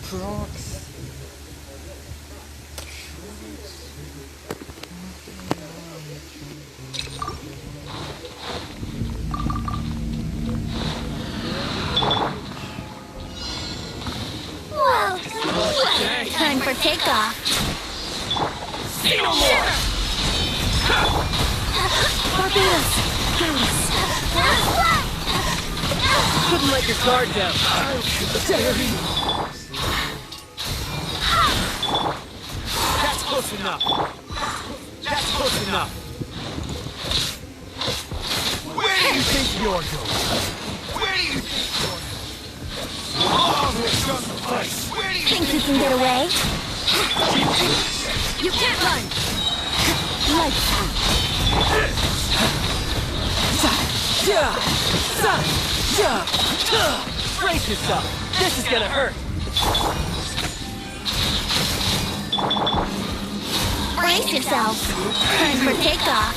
Prox. Whoa! Time for takeoff. Say no more. Barbados, Gallus. Couldn't let your guard down. That's close enough. That's close enough. Where do you think you're going? Where do you think you're going? Oh, where do you Think you can get away? You can't run! Lights out. Brace yourself. This is gonna hurt. Brace yourself. Time for takeoff.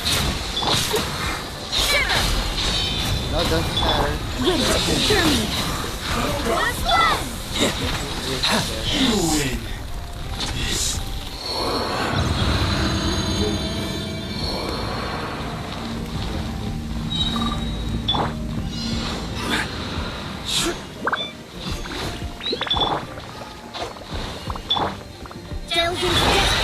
No, it doesn't matter. Ready to secure me. You win. Delve into depth.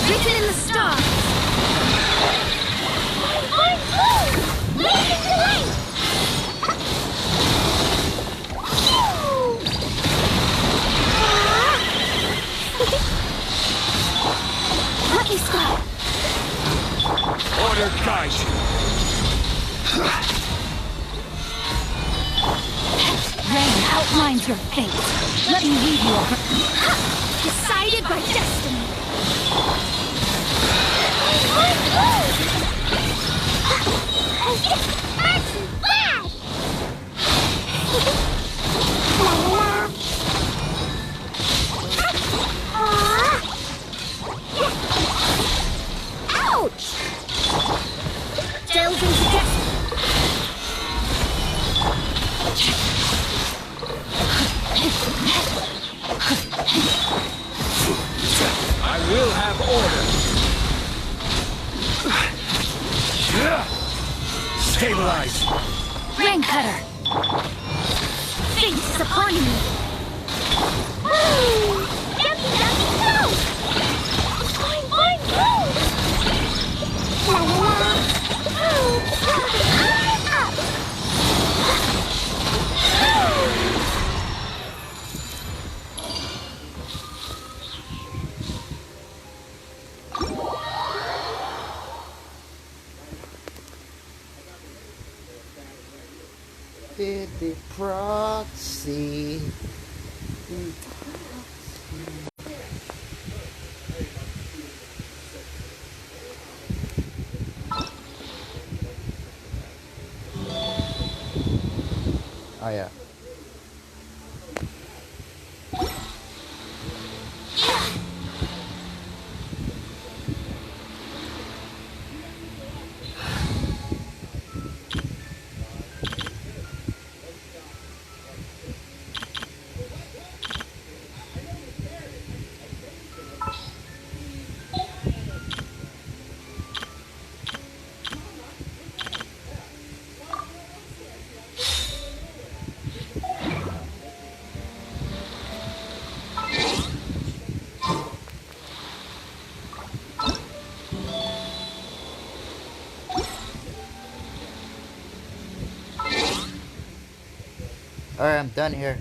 Written in the stars. Let me stop. Order guide you. Rain outlines your fate. Let me lead you over. Decided by destiny. Ouch! Delve into destiny. I will have order. Stabilize! Rain Cutter! Fate is upon you! Woo! Jumpy, jumpy, go! Boing, boing, go! La la la! Woo! I'm up! Did the proxy? Oh yeah. Alright, I'm done here.